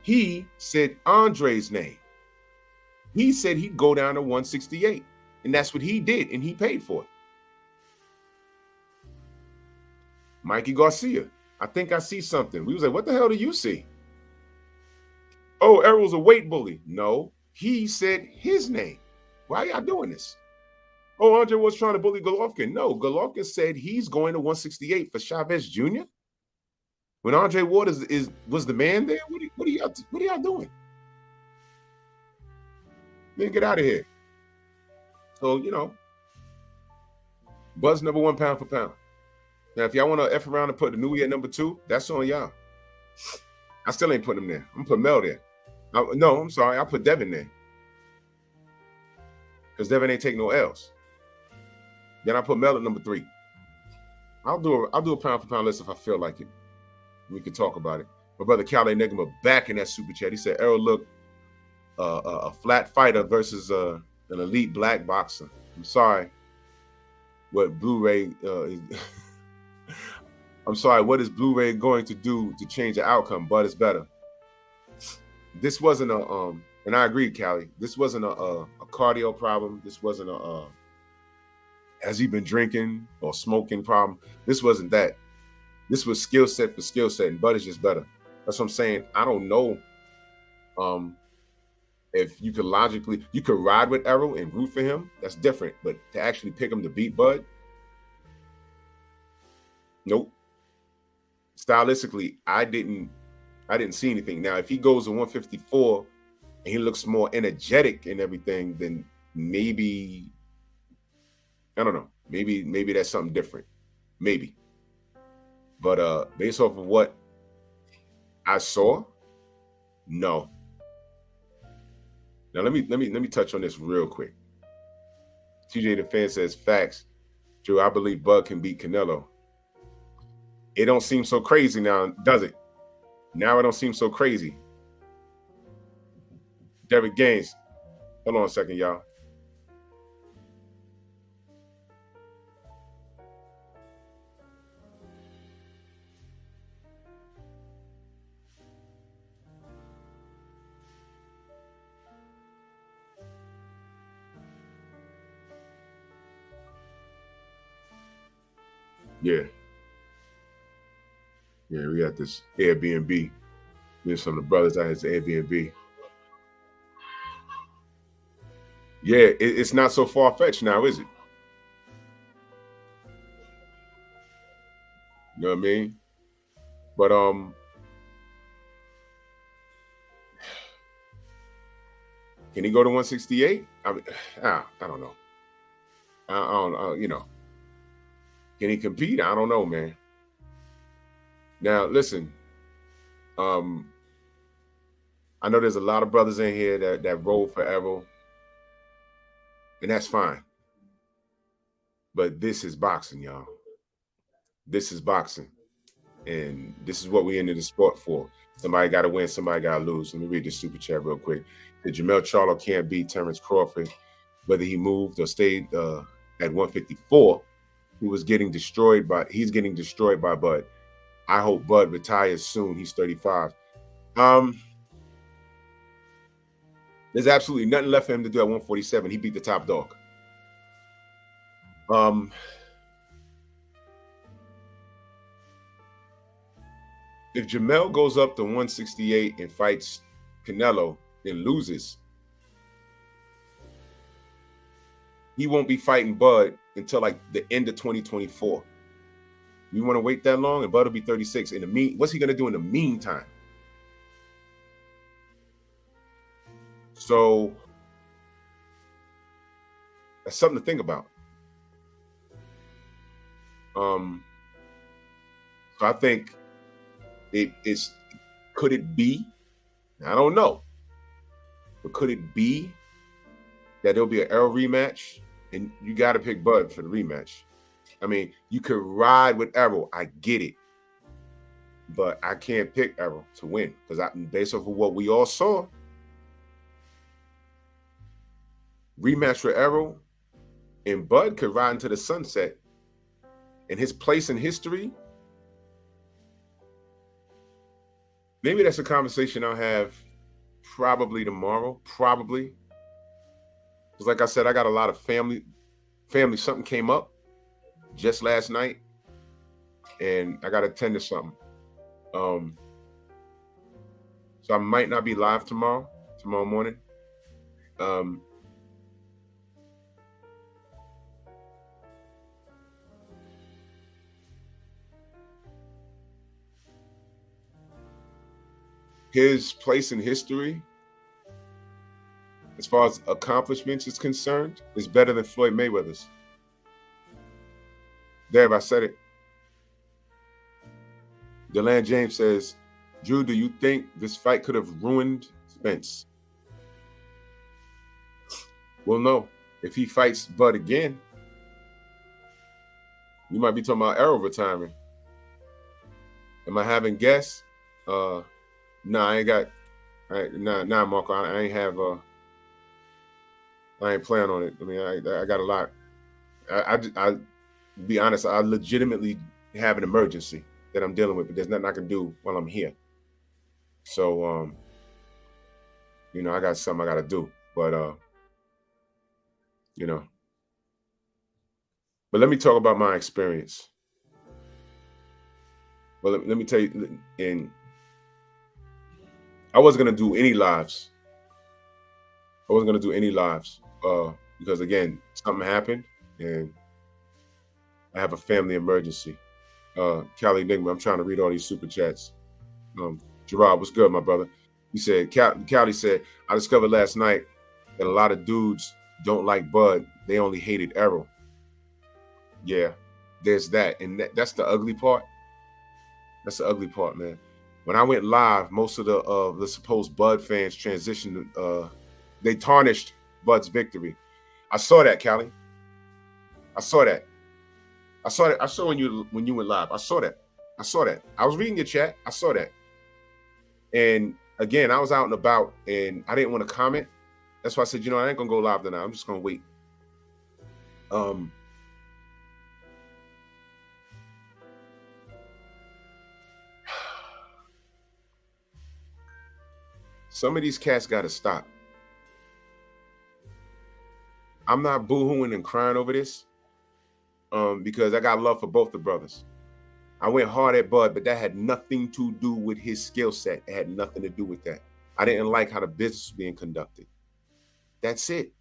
Speaker 3: He said Andre's name. He said he'd go down to 168. And that's what he did, and he paid for it. Mikey Garcia, I think I see something. We was like, what the hell do you see? Oh, Errol's a weight bully. No, he said his name. Why are y'all doing this? Oh, Andre was trying to bully Golovkin. No, Golovkin said he's going to 168 for Chavez Jr. When Andre Ward was the man there, what are y'all doing? Man, get out of here. So, Bud's #1 pound for pound. Now, if y'all want to F around and put the Nui at #2, that's on y'all. I still ain't putting him there. I'm going to put Mel there. No, I'm sorry. I'll put Devin there. Because Devin ain't taking no L's. Then I put Mel at #3. I'll do a pound for pound list if I feel like it. We can talk about it. My brother Calais Negama back in that super chat. He said, Errol looked a flat fighter versus an elite black boxer. I'm sorry. What Blu-ray is... I'm sorry, what is Blu-ray going to do to change the outcome? But it's better. This wasn't a and I agree, Callie. This wasn't a cardio problem. This wasn't a has he been drinking or smoking problem. This wasn't that. This was skill set for skill set, and Bud is just better. That's what I'm saying. I don't know if you could you could ride with Errol and root for him. That's different. But to actually pick him to beat Bud, nope. Stylistically, I didn't see anything. Now, if he goes to 154 and he looks more energetic and everything, then maybe, I don't know. Maybe that's something different. Maybe. But based off of what I saw, no. Now let me touch on this real quick. TJ the Fan says, facts. Drew, I believe Bud can beat Canelo. It don't seem so crazy now, does it? Now it don't seem so crazy. Derek Gaines. Hold on a second, y'all. Yeah. Yeah, we got this Airbnb. There's some of the brothers out here at Airbnb. Yeah, it's not so far-fetched now, is it? You know what I mean? But can he go to 168? I mean, I don't know. I don't you know. Can he compete? I don't know, man. Now, listen. I know there's a lot of brothers in here that roll for Errol, and that's fine. But this is boxing, y'all. This is boxing, and this is what we into the sport for. Somebody got to win, somebody got to lose. Let me read this super chat real quick. The Jamel Charlo can't beat Terrence Crawford, whether he moved or stayed at 154. He's getting destroyed by Bud. I hope Bud retires soon. He's 35. There's absolutely nothing left for him to do at 147. He beat the top dog. If Jamel goes up to 168 and fights Canelo and loses, he won't be fighting Bud until like the end of 2024. You want to wait that long? And Bud will be 36. What's he going to do in the meantime? So that's something to think about. So I think could it be? I don't know. But could it be that there'll be an Errol rematch? And you got to pick Bud for the rematch. I mean, you could ride with Errol. I get it. But I can't pick Errol to win because based off of what we all saw, rematch for Errol and Bud could ride into the sunset. And his place in history, maybe that's a conversation I'll have probably tomorrow. Probably. Because like I said, I got a lot of family. Something came up just last night. And I got to attend to something. So I might not be live tomorrow morning. His place in history, as far as accomplishments is concerned, is better than Floyd Mayweather's. There, I said it. Deland James says, Drew, do you think this fight could have ruined Spence? Well, no. If he fights Bud again, you might be talking about Errol retiring. Am I having guests? Nah, I ain't got. Nah, Marco. I ain't have. I ain't planning on it. I mean, I got a lot. I be honest. I legitimately have an emergency. that I'm dealing with, but there's nothing I can do while I'm here. So, you know, I got something I got to do, but, you know, but let me talk about my experience. Well, let me tell you, and I wasn't going to do any lives. I wasn't going to do any lives because, again, something happened and I have a family emergency. Cali Enigma, I'm trying to read all these super chats. Gerard, what's good, my brother? He said, Cali said, I discovered last night that a lot of dudes don't like Bud. They only hated Errol. Yeah, there's that. And that's the ugly part. That's the ugly part, man. When I went live, most of the supposed Bud fans transitioned. They tarnished Bud's victory. I saw that, Cali. I saw that. I saw when you went live. I saw that. I was reading your chat. I saw that. And again, I was out and about and I didn't want to comment. That's why I said, you know, I ain't gonna go live tonight. I'm just gonna wait. Some of these cats gotta stop. I'm not boo-hooing and crying over this. Because I got love for both the brothers. I went hard at Bud, but that had nothing to do with his skill set. It had nothing to do with that. I didn't like how the business was being conducted. That's it.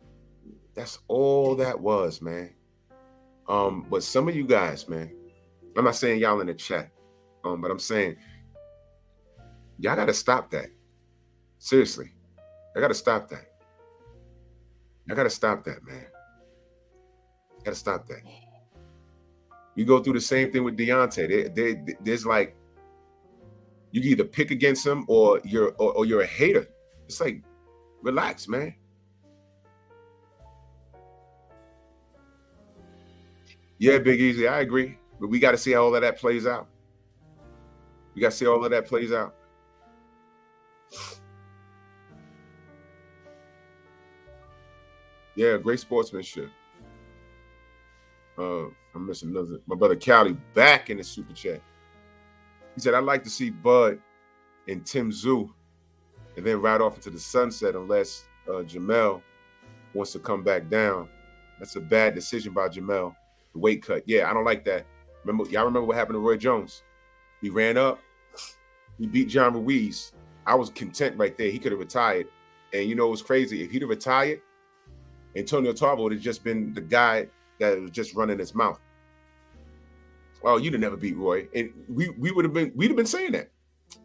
Speaker 3: That's all that was, man. But some of you guys, man, I'm not saying y'all in the chat, but I'm saying y'all got to stop that. Seriously, I got to stop that. I got to stop that, man. Got to stop that. You go through the same thing with Deontay. There's like, you can either pick against him or you're a hater. It's like, relax, man. Yeah, Big Easy, I agree. But we got to see how all of that plays out. We got to see how all of that plays out. Yeah, great sportsmanship. I'm missing another. My brother Cali back in the super chat. He said, I'd like to see Bud and Tim Zoo and then ride off into the sunset unless Jamel wants to come back down. That's a bad decision by Jamel. The weight cut. Yeah, I don't like that. Y'all remember what happened to Roy Jones? He ran up. He beat John Ruiz. I was content right there. He could have retired. And you know what's crazy? If he'd have retired, Antonio Tarver would have just been the guy that was just running his mouth. Oh, you'd have never beat Roy. And we'd have been saying that.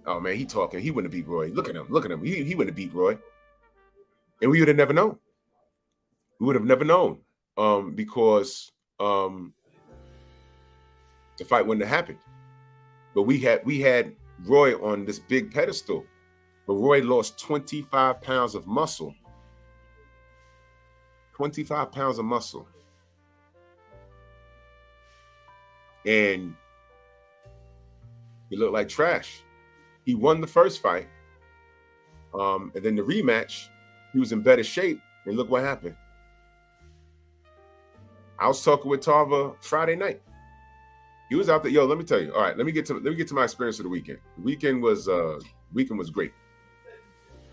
Speaker 3: Oh man, he talking. He wouldn't have beat Roy. Look at him. He wouldn't have beat Roy. And we would have never known. We would have never known. Because the fight wouldn't have happened. But we had Roy on this big pedestal. But Roy lost 25 pounds of muscle. 25 pounds of muscle. And he looked like trash. He won the first fight. And then the rematch, he was in better shape. And look what happened. I was talking with Tarver Friday night. He was out there. Yo, let me tell you. All right, let me get to my experience of the weekend. The weekend was great.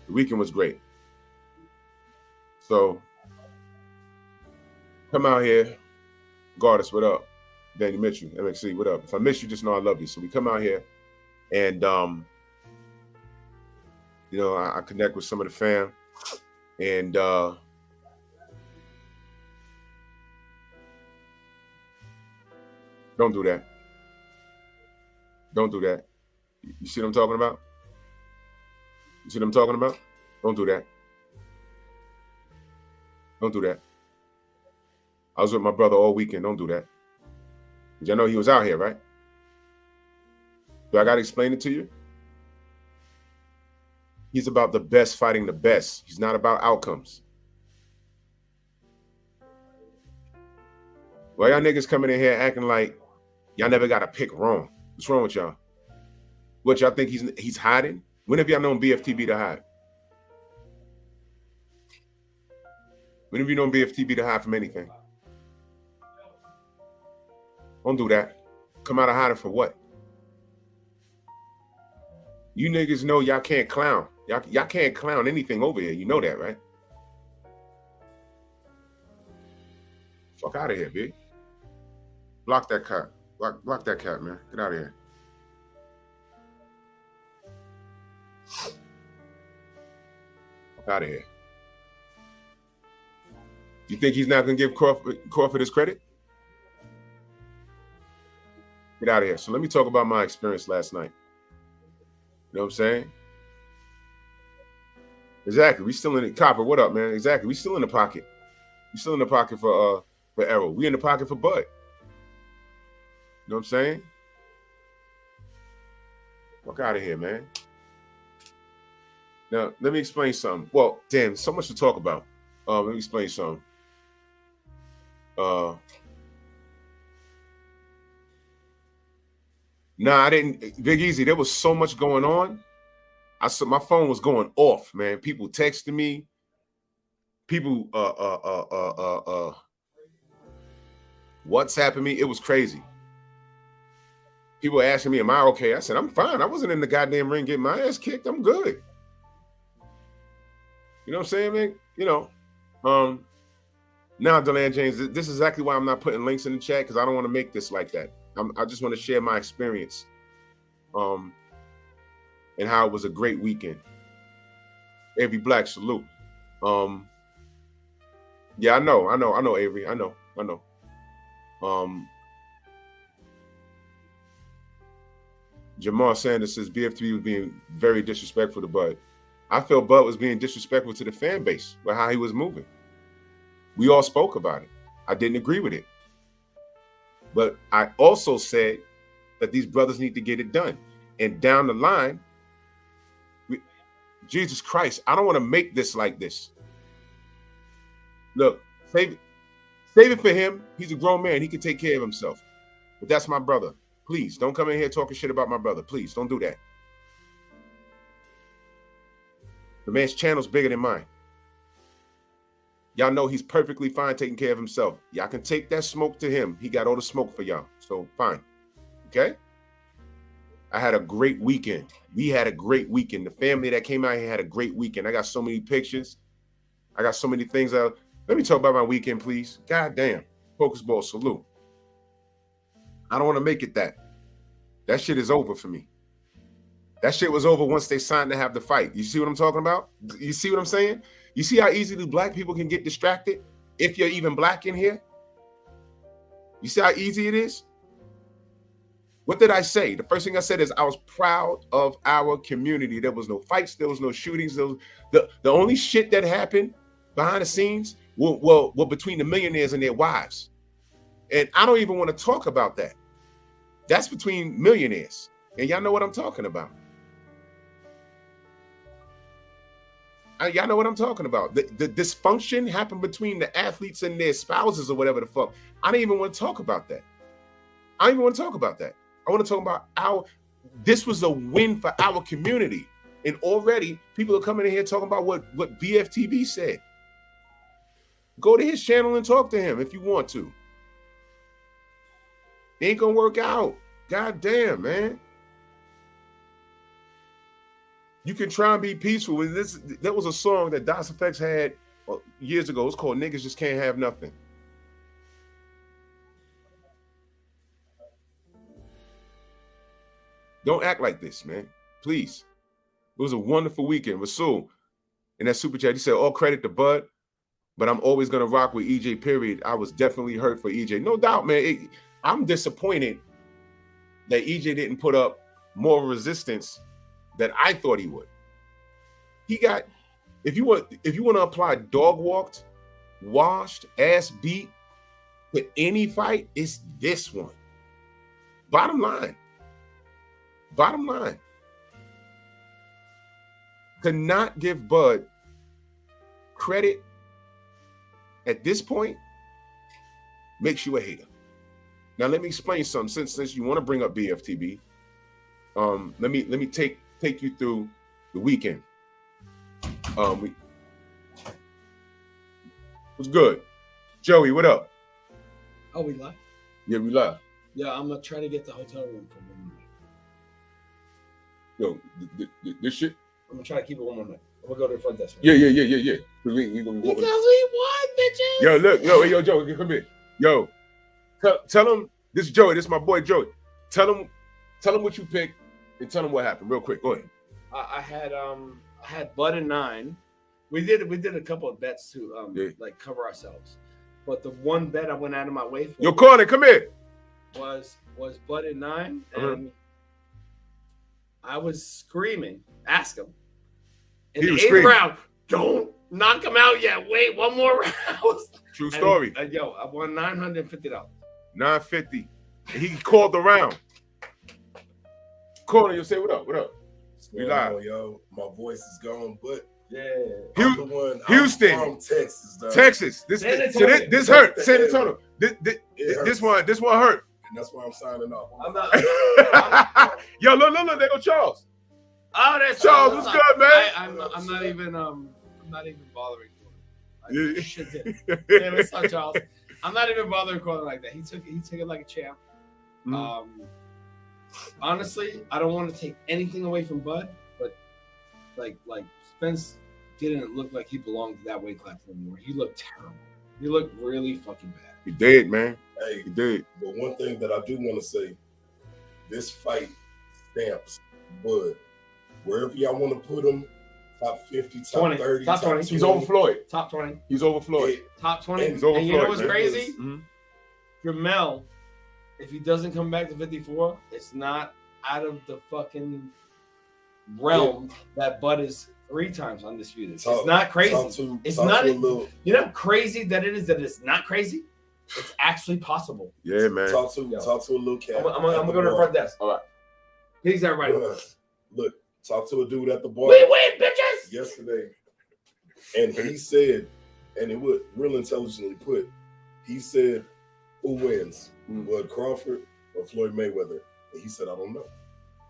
Speaker 3: The weekend was great. So come out here. Goddess, what up? Danny Mitchell, MXC, what up? If I miss you, just know I love you. So we come out here and, you know, I connect with some of the fam and, don't do that. Don't do that. You see what I'm talking about? You see what I'm talking about? Don't do that. Don't do that. I was with my brother all weekend. Don't do that. Because I know he was out here, right? Do I got to explain it to you? He's about the best fighting the best. He's not about outcomes. Why y'all niggas coming in here acting like y'all never got to pick wrong? What's wrong with y'all? What, y'all think he's hiding? When have y'all known BFTB to hide? When have you known BFTB to hide from anything? Don't do that. Come out of hiding for what? You niggas know y'all can't clown. Y'all can't clown anything over here. You know that, right? Fuck out of here, big. Block that cat. Block that cat, man. Get out of here. Fuck out of here. You think he's not gonna give Crawford his credit? Get out of here. So let me talk about my experience last night. You know what I'm saying? Exactly. We still in the Copper. What up, man? Exactly. We still in the pocket. We still in the pocket for Errol. We in the pocket for Bud. You know what I'm saying? Fuck out of here, man. Now, let me explain something. Well, damn, so much to talk about. Let me explain something. Nah, I didn't. Big Easy, there was so much going on. My phone was going off, man. People texting me. People WhatsApping me. It was crazy. People asking me, am I okay? I said, I'm fine. I wasn't in the goddamn ring getting my ass kicked. I'm good. You know what I'm saying, man? You know, now, DeLand James, this is exactly why I'm not putting links in the chat, because I don't want to make this like that. I just want to share my experience and how it was a great weekend. Avery Black, salute. Yeah, I know, Avery. I know. Jamal Sanders says BFTB was being very disrespectful to Bud. I felt Bud was being disrespectful to the fan base with how he was moving. We all spoke about it. I didn't agree with it. But I also said that these brothers need to get it done. And down the line, Jesus Christ, I don't want to make this like this. Look, save it for him. He's a grown man. He can take care of himself. But that's my brother. Please, don't come in here talking shit about my brother. Please, don't do that. The man's channel's bigger than mine. Y'all know he's perfectly fine taking care of himself. Y'all can take that smoke to him. He got all the smoke for y'all. So, fine. Okay? I had a great weekend. We had a great weekend. The family that came out here had a great weekend. I got so many pictures. I got so many things. Let me talk about my weekend, please. God damn. Focus ball, salute. I don't want to make it that. That shit is over for me. That shit was over once they signed to have the fight. You see what I'm talking about? You see what I'm saying? You see how easily black people can get distracted if you're even black in here? You see how easy it is? What did I say? The first thing I said is I was proud of our community. There was no fights. There was no shootings. The only shit that happened behind the scenes were between the millionaires and their wives. And I don't even want to talk about that. That's between millionaires. And y'all know what I'm talking about. Y'all know what I'm talking about. The dysfunction happened between the athletes and their spouses or whatever the fuck. I don't even want to talk about that. I don't even want to talk about that. I want to talk about this was a win for our community. And already people are coming in here talking about what BFTB said. Go to his channel and talk to him if you want to. It ain't gonna work out. God damn, man. You can try and be peaceful with this. There was a song that Das Effects had years ago. It's called Niggas Just Can't Have Nothing. Don't act like this, man. Please. It was a wonderful weekend. Rasul, in that super chat, he said, all credit to Bud, but I'm always going to rock with EJ, period. I was definitely hurt for EJ. No doubt, man. I'm disappointed that EJ didn't put up more resistance than I thought he would. He got, if you want to apply dog walked, washed, ass beat to any fight, it's this one. Bottom line. To not give Bud credit at this point makes you a hater. Now let me explain something. Since you want to bring up BFTB, let me take you through the weekend. It was good. Joey, what up?
Speaker 4: Oh, we live?
Speaker 3: Yeah, we live.
Speaker 4: Yeah, I'm gonna try to get the hotel room for 1 minute.
Speaker 3: Yo, this shit.
Speaker 4: I'm gonna try to keep it 1 more minute. I'm gonna go to the front desk.
Speaker 3: Yeah. We gonna
Speaker 4: Because we won, bitches.
Speaker 3: Yo, look, hey, yo, Joey, come here. Yo, tell him this is Joey. This is my boy Joey. Tell him what you picked and tell him what happened real quick. Go ahead.
Speaker 4: I had Bud and 9. We did a couple of bets to like cover ourselves, but the one bet I went out of my way for.
Speaker 3: Yo, Corner, come here.
Speaker 4: Was Bud and 9, and I was screaming. Ask him. In the 8th round, don't knock him out yet. Wait, one more round.
Speaker 3: True story.
Speaker 4: Yo, I won $950.
Speaker 3: $950. And he called the round. Corner, you say what up? What up?
Speaker 5: We live, yo. My voice is gone, but
Speaker 4: yeah,
Speaker 5: I'm the one.
Speaker 3: Houston,
Speaker 5: I'm from Texas, dog.
Speaker 3: Texas. This hurt. San Antonio. This one hurt.
Speaker 5: And that's why I'm signing off.
Speaker 4: I'm not.
Speaker 3: Yo, look, there go Charles.
Speaker 4: Oh, that's
Speaker 3: Charles. What's good, man?
Speaker 4: I'm not even bothering.
Speaker 3: Yeah.
Speaker 4: Shit did. Yeah, what's up, Charles? I'm not even bothering calling like that. He took it like a champ. Honestly, I don't want to take anything away from Bud, but like Spence didn't look like he belonged to that weight class anymore. He looked terrible. He looked really fucking bad.
Speaker 3: He did, man.
Speaker 5: Hey,
Speaker 3: he did.
Speaker 5: But one thing that I do want to say, this fight stamps Bud. Wherever y'all want to put him, top 50, top
Speaker 4: 20,
Speaker 5: 30,
Speaker 4: top 20.
Speaker 3: He's over Floyd.
Speaker 4: Top 20.
Speaker 3: He's over Floyd.
Speaker 4: Top 20.
Speaker 3: He's over
Speaker 4: and
Speaker 3: Floyd,
Speaker 4: you know what's
Speaker 3: man.
Speaker 4: crazy? Jamel, if he doesn't come back to 54, it's not out of the fucking realm that Bud is 3 times undisputed. It's not crazy. It's not. You know how crazy that it is that it's not crazy? It's actually possible.
Speaker 3: Yeah, man.
Speaker 5: Talk to a little cat.
Speaker 4: I'm gonna go to the front desk. All right. Peace, everybody.
Speaker 5: Look, talk to a dude at the bar.
Speaker 4: We win, bitches!
Speaker 5: Yesterday. And he said, and it would real intelligently put, he said, who wins? Bud Crawford or Floyd Mayweather? And he said, I don't know.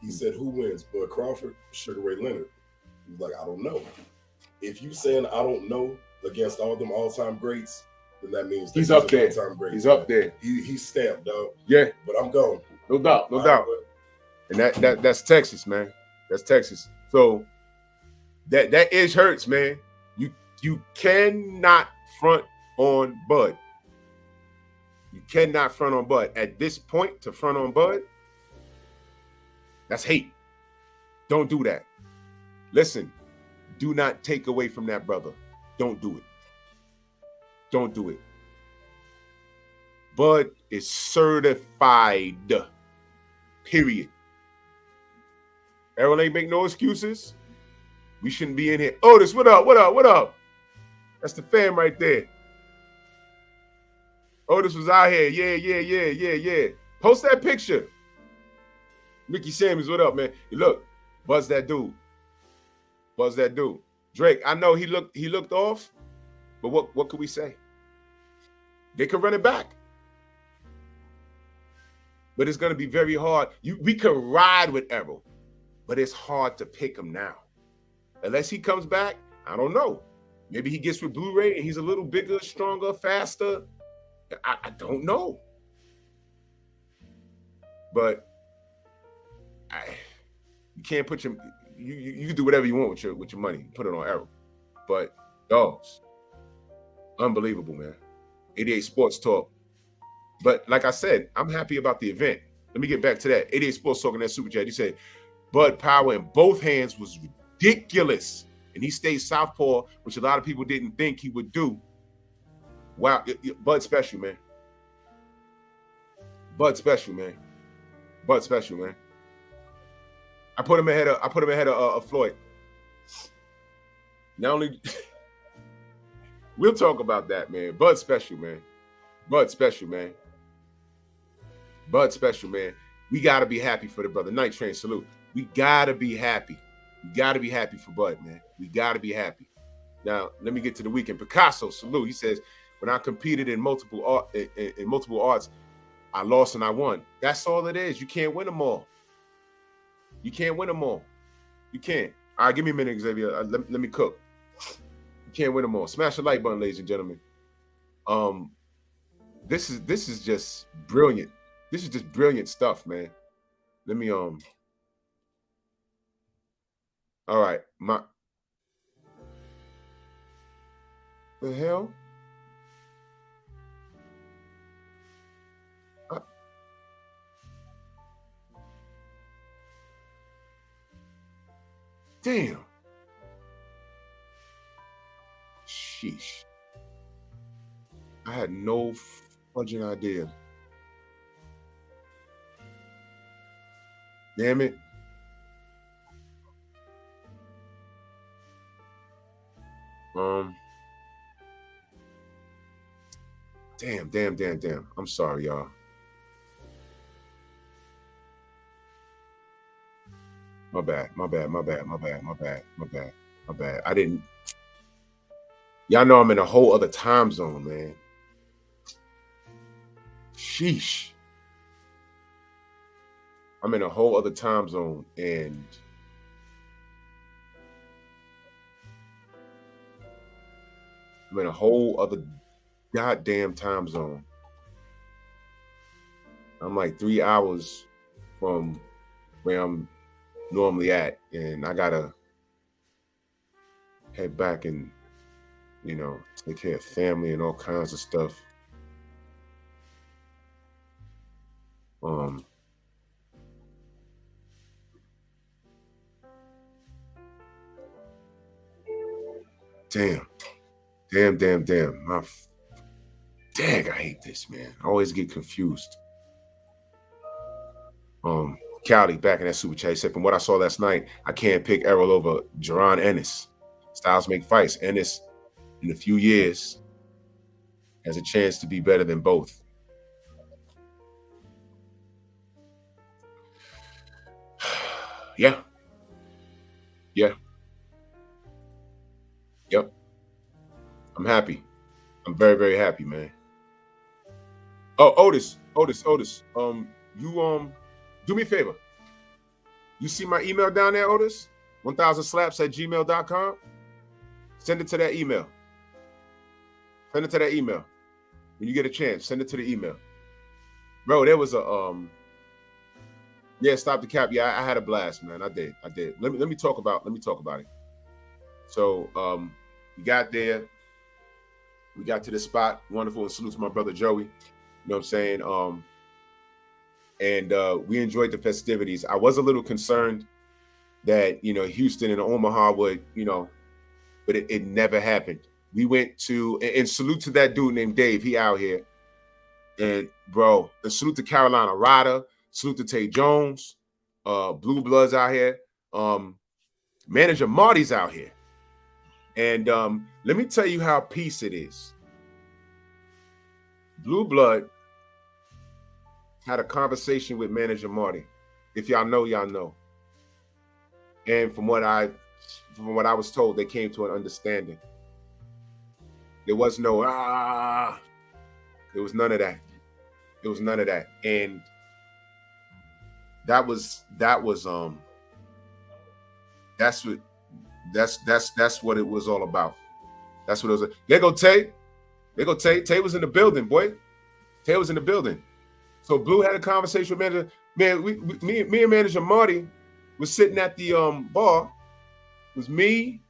Speaker 5: He said, who wins? Bud Crawford or Sugar Ray Leonard? He was like, I don't know. If you saying I don't know against all them all-time greats, then that means
Speaker 3: he's up there.
Speaker 5: Great,
Speaker 3: he's up there.
Speaker 5: He's stamped, dog.
Speaker 3: Yeah.
Speaker 5: But I'm gone.
Speaker 3: No doubt. And that's Texas, man. That's Texas. So that edge hurts, man. You cannot front on Bud. You cannot front on Bud. At this point, to front on Bud, that's hate. Don't do that. Listen, do not take away from that brother. Don't do it. Don't do it. Bud is certified. Period. Errol ain't make no excuses. We shouldn't be in here. Otis, what up? That's the fam right there. Otis was out here. Yeah. Post that picture. Ricky Samuels, what up, man? Look, Bud's that dude. Drake, I know he looked off, but what could we say? They could run it back. But it's going to be very hard. We could ride with Errol, but it's hard to pick him now. Unless he comes back, I don't know. Maybe he gets with Blu-ray and he's a little bigger, stronger, faster. I don't know. But you can't put you can do whatever you want with your money. Put it on Errol. But dogs, unbelievable, man. 88 Sports Talk. But like I said, I'm happy about the event. Let me get back to that. 88 Sports Talk in that super chat. He said Bud power in both hands was ridiculous. And he stayed southpaw, which a lot of people didn't think he would do. Wow, Bud's special, man. Bud's special, man. I put him ahead of Floyd. Not only we'll talk about that, man. Bud's special, man. We gotta be happy for the brother. Night Train salute. We gotta be happy. We gotta be happy for Bud, man. We gotta be happy. Now, let me get to the weekend. Picasso salute. He says, when I competed in multiple arts, I lost and I won. That's all it is. You can't win them all. You can't. All right, give me a minute, Xavier. Let me cook. You can't win them all. Smash the like button, ladies and gentlemen. This is just brilliant. This is just brilliant stuff, man. Let me All right, the hell? Damn. Sheesh. I had no fudging idea. Damn it. Damn. I'm sorry, y'all. My bad. I didn't. Y'all know I'm in a whole other time zone, man. Sheesh. I'm in a whole other time zone, and I'm in a whole other goddamn time zone. I'm like 3 hours from where I'm normally at, and I gotta head back and, you know, take care of family and all kinds of stuff. Damn. Dang, I hate this, man. I always get confused. Cali back in that super chat said, from what I saw last night, I can't pick Errol over Jaron Ennis. Styles make fights. Ennis, in a few years, has a chance to be better than both. Yeah. Yep. I'm happy. I'm very, very happy, man. Oh, Otis. You do me a favor. You see my email down there, Otis? 1000slaps@gmail.com. Send it to that email. When you get a chance, send it to the email. Bro, there was a yeah, stop the cap. Yeah, I had a blast, man. I did. Let me talk about it. So we got there. We got to the spot. Wonderful, and salute to my brother Joey. You know what I'm saying? And we enjoyed the festivities. I was a little concerned that, you know, Houston and Omaha would, you know, but it never happened. We went to, and salute to that dude named Dave. He out here. And bro, and salute to Carolina Ryder. Salute to Tay Jones. Blue Bloods out here. Manager Marty's out here. And let me tell you how peace it is. Blue Blood had a conversation with Manager Marty. If y'all know, y'all know. And from what I was told, they came to an understanding. There was no there was none of that. There was none of that. And that's what it was all about. That's what it was. There go Tay. Tay was in the building, boy. Tay was in the building. So Blue had a conversation with manager. Man, me and Manager Marty was sitting at the bar. It was me.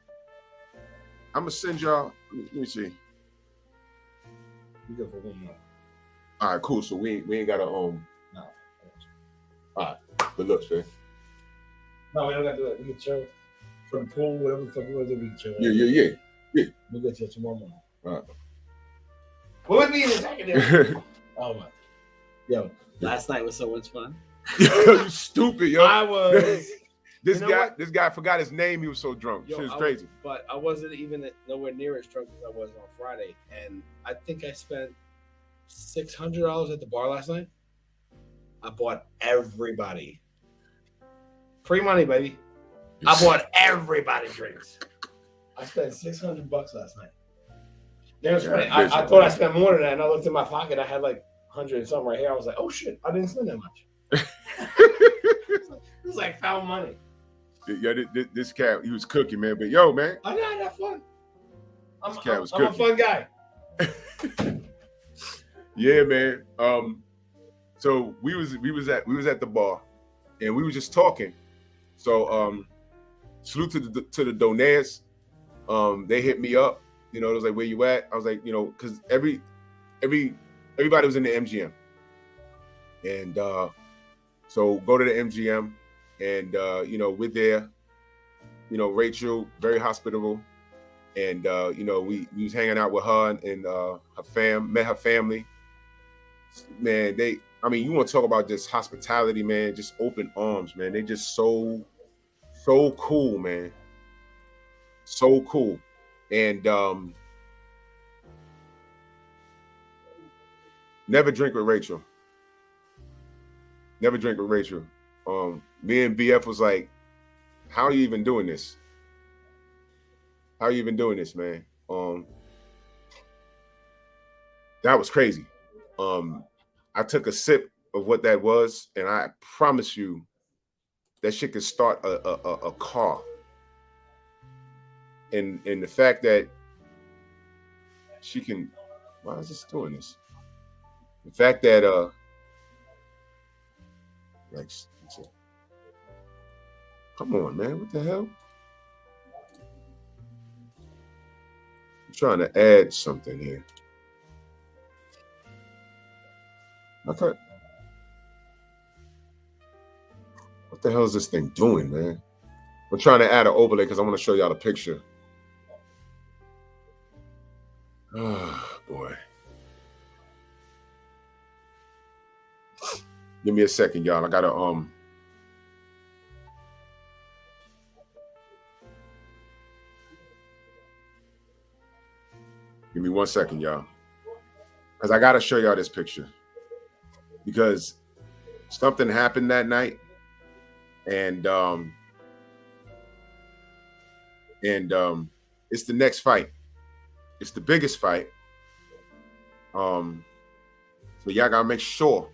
Speaker 3: I'm gonna send y'all. Let me see.
Speaker 4: You go for one more.
Speaker 3: All right, cool. So we ain't got a
Speaker 4: No.
Speaker 3: All right, good looks, man.
Speaker 4: No, we don't got to do that. We can chill from the pool, whatever the fuck we want to do. We can chill.
Speaker 3: Yeah.
Speaker 4: We'll get to it tomorrow morning.
Speaker 3: All right.
Speaker 4: What would be in a second there?
Speaker 6: Oh my. Yo, last night was so much fun.
Speaker 3: You stupid, yo.
Speaker 4: I was.
Speaker 3: This
Speaker 4: You know what?
Speaker 3: This guy forgot his name. He was so drunk.
Speaker 6: Yo,
Speaker 3: Shit was crazy.
Speaker 6: But I wasn't even nowhere near as drunk as I was on Friday. And I think I spent $600 at the bar last night. I bought everybody. Free money, baby. I bought everybody drinks.
Speaker 4: I spent $600 last night. It was funny. I thought I spent more than that, and I looked in my pocket. I had like 100 and something right here. I was like, "Oh shit, I didn't spend that much." It was like found money.
Speaker 3: Yeah, this cat, he was cooking, man. But yo, man,
Speaker 4: I know that fun. I'm a
Speaker 3: cooking.
Speaker 4: fun guy.
Speaker 3: Yeah, man. So we was at the bar, and we were just talking. So salute to the donaires. They hit me up. You know, it was like, where you at? I was like, you know, because everybody was in the MGM. And so go to the MGM and you know, we're there. You know, Rachel, very hospitable. And you know, we was hanging out with her and her met her family. Man, I mean, you want to talk about just hospitality, man, just open arms, man. They just so cool, man. So cool. And never drink with Rachel. Never drink with Rachel. Me and BF was like, how are you even doing this? How are you even doing this, man? That was crazy. I took a sip of what that was, and I promise you that shit could start a car. And the fact that she can, why is this doing this? The fact that like, come on, man, what the hell? I'm trying to add something here. Okay. What the hell is this thing doing, man? I'm trying to add an overlay because I want to show y'all the picture. Oh, boy. Give me a second, y'all. I gotta give me 1 second, y'all. Because I gotta show y'all this picture. Because something happened that night. And it's the next fight. It's the biggest fight. So y'all gotta make sure.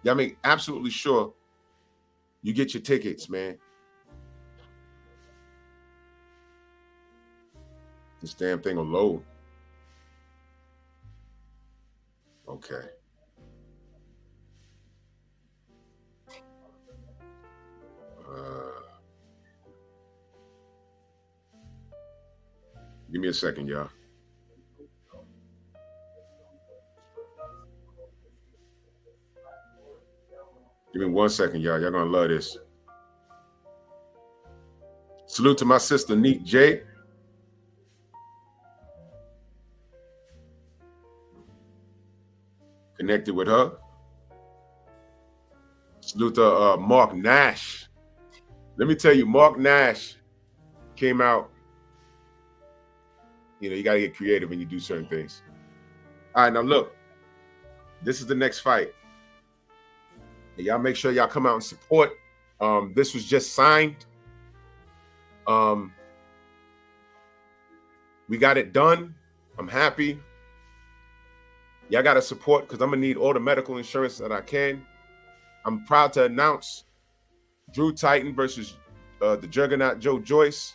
Speaker 3: Y'all make absolutely sure you get your tickets, man. This damn thing will load. Okay. Give me a second, y'all. Give me 1 second, y'all. Y'all gonna love this. Salute to my sister, Neek J. Connected with her. Salute to Mark Nash. Let me tell you, Mark Nash came out. You know, you got to get creative when you do certain things. All right, now look. This is the next fight. And y'all make sure y'all come out and support. This was just signed. We got it done. I'm happy. Y'all got to support because I'm going to need all the medical insurance that I can. I'm proud to announce Drew Titan versus the Juggernaut Joe Joyce.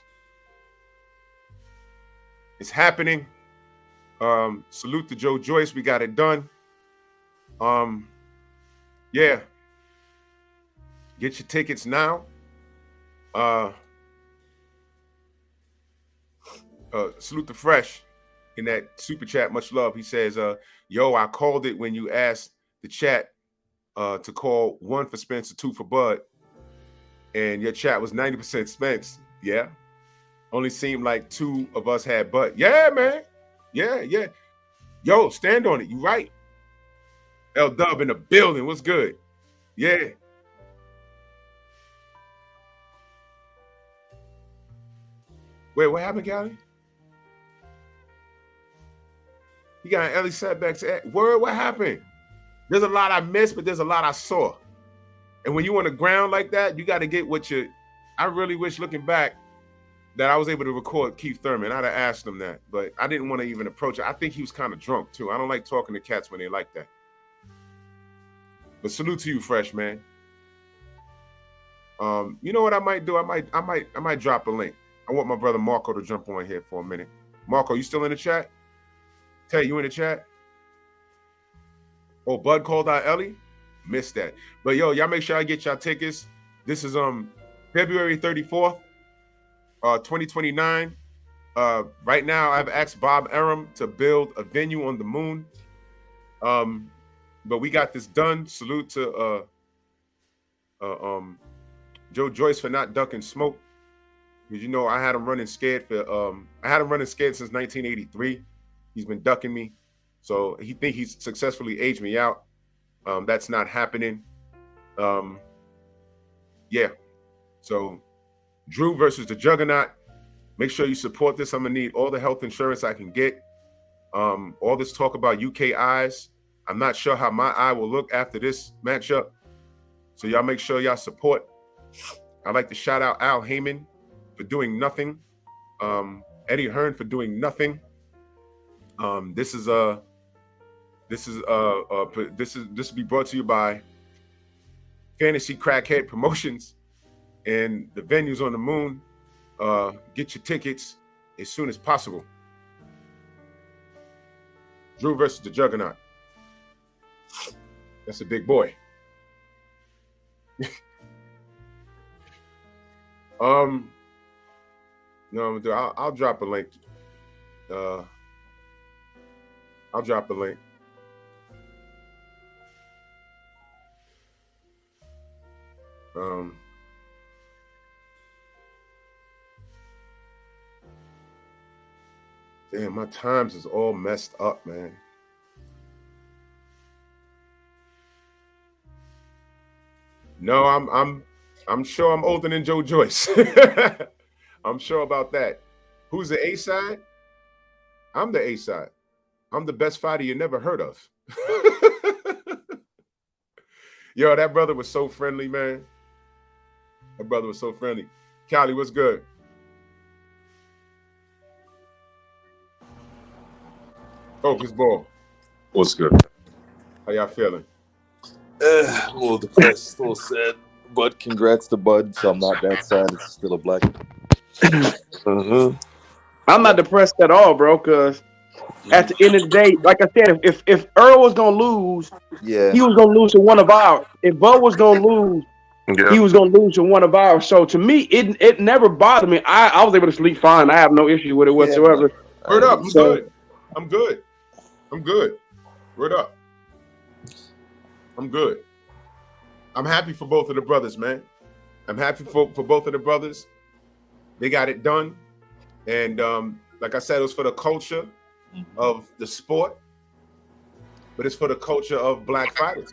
Speaker 3: It's happening. Salute to Joe Joyce. We got it done. Yeah. Get your tickets now. Salute to Fresh in that super chat. Much love. He says, yo, I called it when you asked the chat to call 1 for Spence, 2 for Bud. And your chat was 90% Spence. Yeah. Only seemed like 2 of us had Bud. Yeah, man. Yeah. Yo, stand on it. You right. L Dub in the building. What's good? Yeah. Wait, what happened, Callie? You got an early setbacks. Word, what happened? There's a lot I missed, but there's a lot I saw. And when you on the ground like that, you got to get what you. I really wish, looking back, that I was able to record Keith Thurman. I'd have asked him that, but I didn't want to even approach it. I think he was kind of drunk too. I don't like talking to cats when they like that. But salute to you, Fresh, man. You know what I might do? I might drop a link. I want my brother Marco to jump on here for a minute. Marco, you still in the chat? Tay, you in the chat? Oh, Bud called out Ellie? Missed that. But yo, y'all make sure I get y'all tickets. This is February 34th. 2029. Right now, I've asked Bob Arum to build a venue on the moon. But we got this done. Salute to Joe Joyce for not ducking smoke. Because I had him running scared since 1983. He's been ducking me. So he think he's successfully aged me out. That's not happening. Yeah. So Drew versus the Juggernaut. Make sure you support this. I'm gonna need all the health insurance I can get. All this talk about UK eyes. I'm not sure how my eye will look after this matchup. So y'all make sure y'all support. I'd like to shout out Al Heyman for doing nothing. Eddie Hearn for doing nothing. This will be brought to you by Fantasy Crackhead Promotions and the venues on the moon. Get your tickets as soon as possible. Drew versus the Juggernaut. That's a big boy. No, I'll drop a link. I'll drop a link. Damn, my times is all messed up, man. No, I'm sure I'm older than Joe Joyce. I'm sure about that. Who's the A side? I'm the A side. I'm the best fighter you never heard of. Yo, that brother was so friendly, man. That brother was so friendly. Callie, what's good? Focus ball.
Speaker 7: What's good?
Speaker 3: How y'all feeling?
Speaker 7: A little depressed, a little sad. But congrats to Bud. So I'm not that sad. It's still a black.
Speaker 2: I'm not depressed at all, bro, because at the end of the day, like I said, if Earl was going to lose, he was going to lose to one of ours. If Bud was going to lose, he was going to lose to one of ours. So to me, it never bothered me. I was able to sleep fine. I have no issue with it whatsoever.
Speaker 3: Word up. I'm good. Word up. I'm good. I'm happy for both of the brothers, man. I'm happy for both of the brothers. They got it done. And like I said, it was for the culture of the sport, but it's for the culture of black fighters.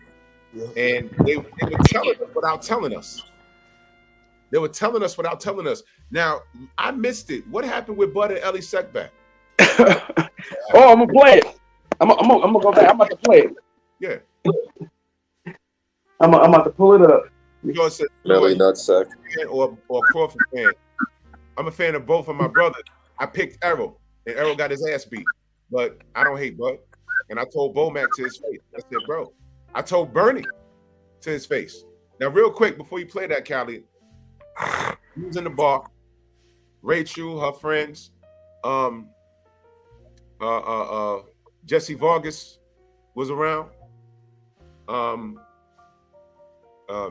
Speaker 3: And they were telling us without telling us. They were telling us without telling us. Now, I missed it. What happened with Bud and Ellie Sekback?
Speaker 2: Oh, I'm going to play it. I'm gonna go back. I'm about to play it.
Speaker 3: Yeah.
Speaker 2: I'm about to pull it up.
Speaker 7: Melly Nutsack.
Speaker 3: Or Crawford fan. I'm a fan of both of my brothers. I picked Errol, and Errol got his ass beat. But I don't hate Bud. And I told Bomac to his face. I said, bro. I told Bernie to his face. Now, real quick, before you play that, Callie, he was in the bar. Rachel, her friends, Jesse Vargas was around.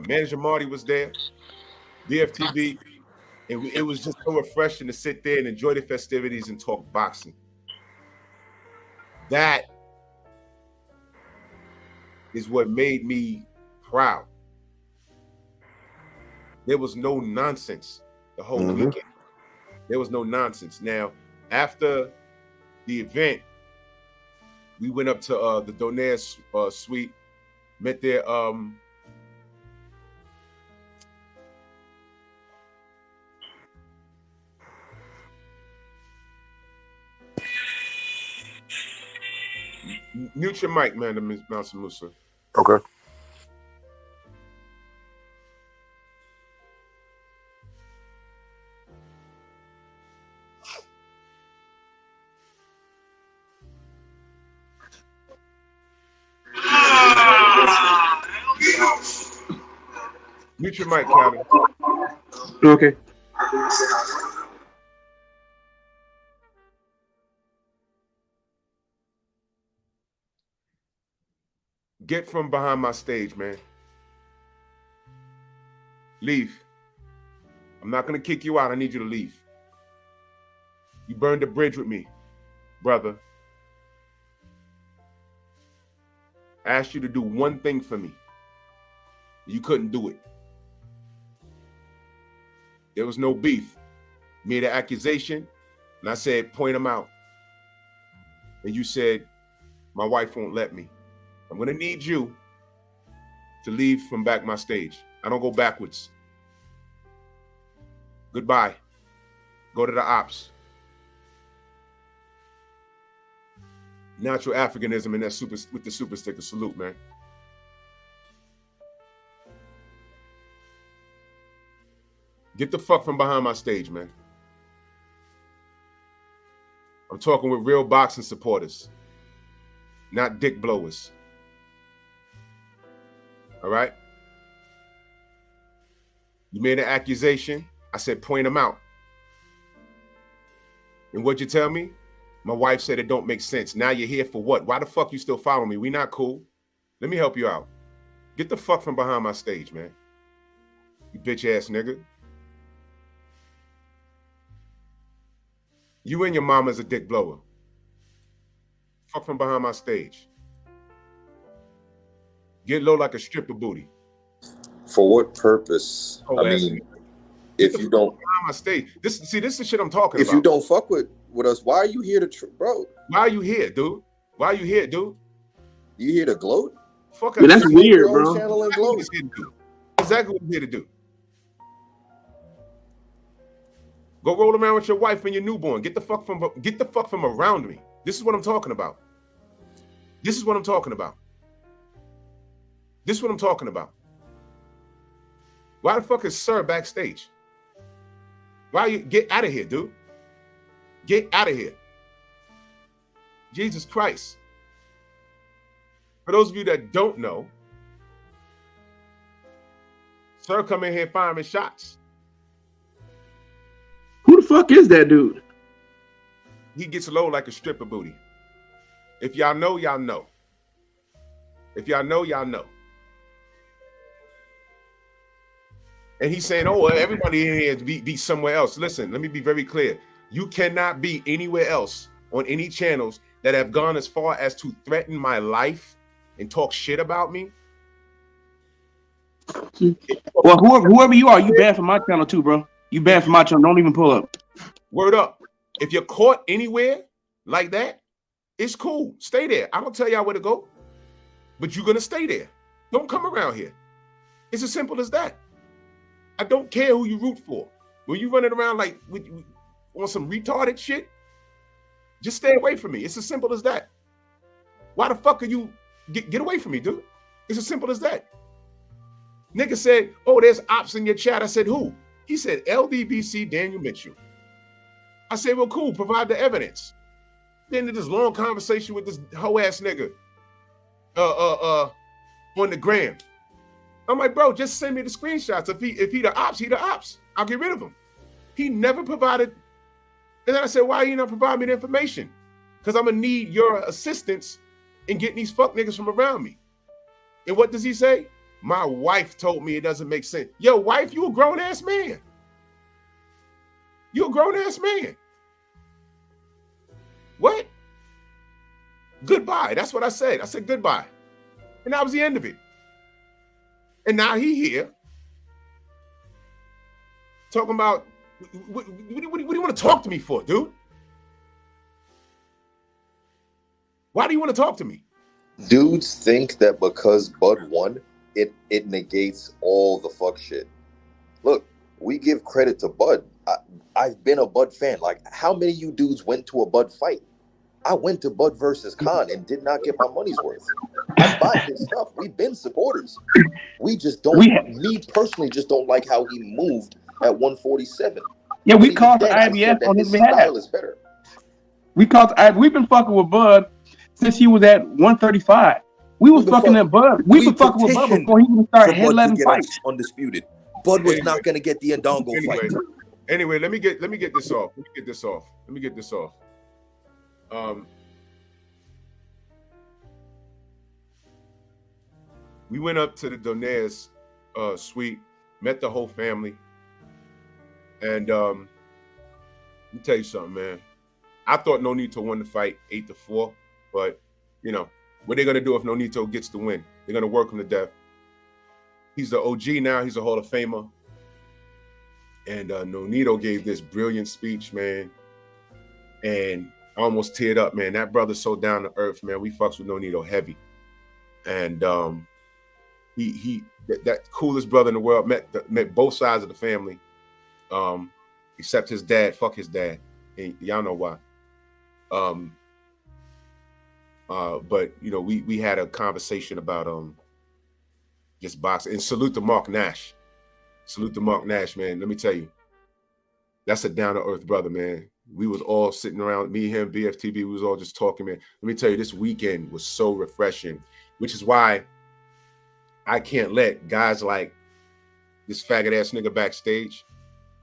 Speaker 3: Manager Marty was there. BFTV. It was just so refreshing to sit there and enjoy the festivities and talk boxing. That is what made me proud. There was no nonsense the whole weekend. There was no nonsense. Now, after the event, we went up to the Donaire suite, met their mute your mic, man, to Ms. Mansa Musa.
Speaker 7: Okay.
Speaker 3: Mute your mic, Calvin.
Speaker 2: Okay.
Speaker 3: Get from behind my stage, man. Leave. I'm not going to kick you out. I need you to leave. You burned a bridge with me, brother. I asked you to do one thing for me. You couldn't do it. There was no beef. Made an accusation, and I said, point him out. And you said, my wife won't let me. I'm going to need you to leave from back my stage. I don't go backwards. Goodbye. Go to the ops. Natural Africanism and that super with the super sticker. Salute, man. Get the fuck from behind my stage, man. I'm talking with real boxing supporters, not dick blowers. All right? You made an accusation. I said, point him out. And what'd you tell me? My wife said it don't make sense. Now you're here for what? Why the fuck you still following me? We not cool. Let me help you out. Get the fuck from behind my stage, man. You bitch ass nigga. You and your mama's a dick blower. Fuck from behind my stage. Get low like a stripper booty.
Speaker 7: For what purpose?
Speaker 3: Oh,
Speaker 7: I mean, if you don't
Speaker 3: behind my stage, this is the shit I'm talking about.
Speaker 7: If you don't fuck with us, why are you here to, bro?
Speaker 3: Why are you here, dude? Why are you here, dude?
Speaker 7: You here to gloat?
Speaker 3: Fuck.
Speaker 8: But that's weird, bro.
Speaker 3: Exactly what I'm here to do. Go roll around with your wife and your newborn. Get the fuck from around me. This is what I'm talking about. This is what I'm talking about. This is what I'm talking about. Why the fuck is Sir backstage? Why you get out of here, dude? Get out of here. Jesus Christ. For those of you that don't know, Sir come in here firing shots.
Speaker 8: Who the fuck is that dude?
Speaker 3: He gets low like a stripper booty. If y'all know, y'all know. If y'all know, y'all know. And he's saying, oh, well, everybody in here be somewhere else. Listen, let me be very clear. You cannot be anywhere else on any channels that have gone as far as to threaten my life and talk shit about me.
Speaker 8: Well, whoever you are, you banned from my channel too, bro. You banned from my channel. Don't even pull up.
Speaker 3: Word up. If you're caught anywhere like that, it's cool. Stay there. I don't tell y'all where to go, but you're going to stay there. Don't come around here. It's as simple as that. I don't care who you root for. When you running around like on some retarded shit, just stay away from me. It's as simple as that. Why the fuck are you get away from me, dude? It's as simple as that. Nigga said, oh, there's ops in your chat. I said, who? He said, LDBC Daniel Mitchell. I said, well, cool, provide the evidence. Then there's this long conversation with this hoe ass nigga on the gram. I'm like, bro, just send me the screenshots. If he the ops, he the ops. I'll get rid of him. He never provided. And then I said, why are you not providing me the information? Because I'm gonna need your assistance in getting these fuck niggas from around me. And what does he say? My wife told me it doesn't make sense. Yo, wife, you a grown ass man. You a grown ass man. What? Goodbye. That's what I said. I said goodbye. And that was the end of it. And now he here talking about, what do you want to talk to me for, dude? Why do you want to talk to me?
Speaker 7: Dudes think that because Bud won, it negates all the fuck shit. Look, we give credit to Bud. I've been a Bud fan. Like, how many of you dudes went to a Bud fight? I went to Bud versus Khan and did not get my money's worth. I buy his stuff. We've been supporters. We just don't, me personally, just don't like how he moved at 147.
Speaker 8: Yeah, we called the IBS on his behalf.
Speaker 7: Style is better.
Speaker 8: We've been fucking with Bud since he was at 135. We was fucking at Bud. We were fucking with Bud before he even started headlining fights.
Speaker 7: Undisputed. Bud was not going to get the Ndongo fight.
Speaker 3: Anyway, let me get this off. We went up to the Donaire's suite, met the whole family, and let me tell you something, man. I thought Nonito won the fight 8-4, but you know what they're gonna do if Nonito gets the win? They're gonna work him to death. He's the OG now. He's a Hall of Famer. And Nonito gave this brilliant speech, man. And I almost teared up, man. That brother's so down to earth, man. We fucks with Nonito heavy. And that coolest brother in the world, met both sides of the family. Except his dad. Fuck his dad. And y'all know why. But you know, we had a conversation about just boxing. And salute to Mark Nash. Salute to Mark Nash, man. Let me tell you, that's a down-to-earth brother, man. We was all sitting around, me, him, BFTB, we was all just talking, man. Let me tell you, this weekend was so refreshing, which is why I can't let guys like this faggot-ass nigga backstage,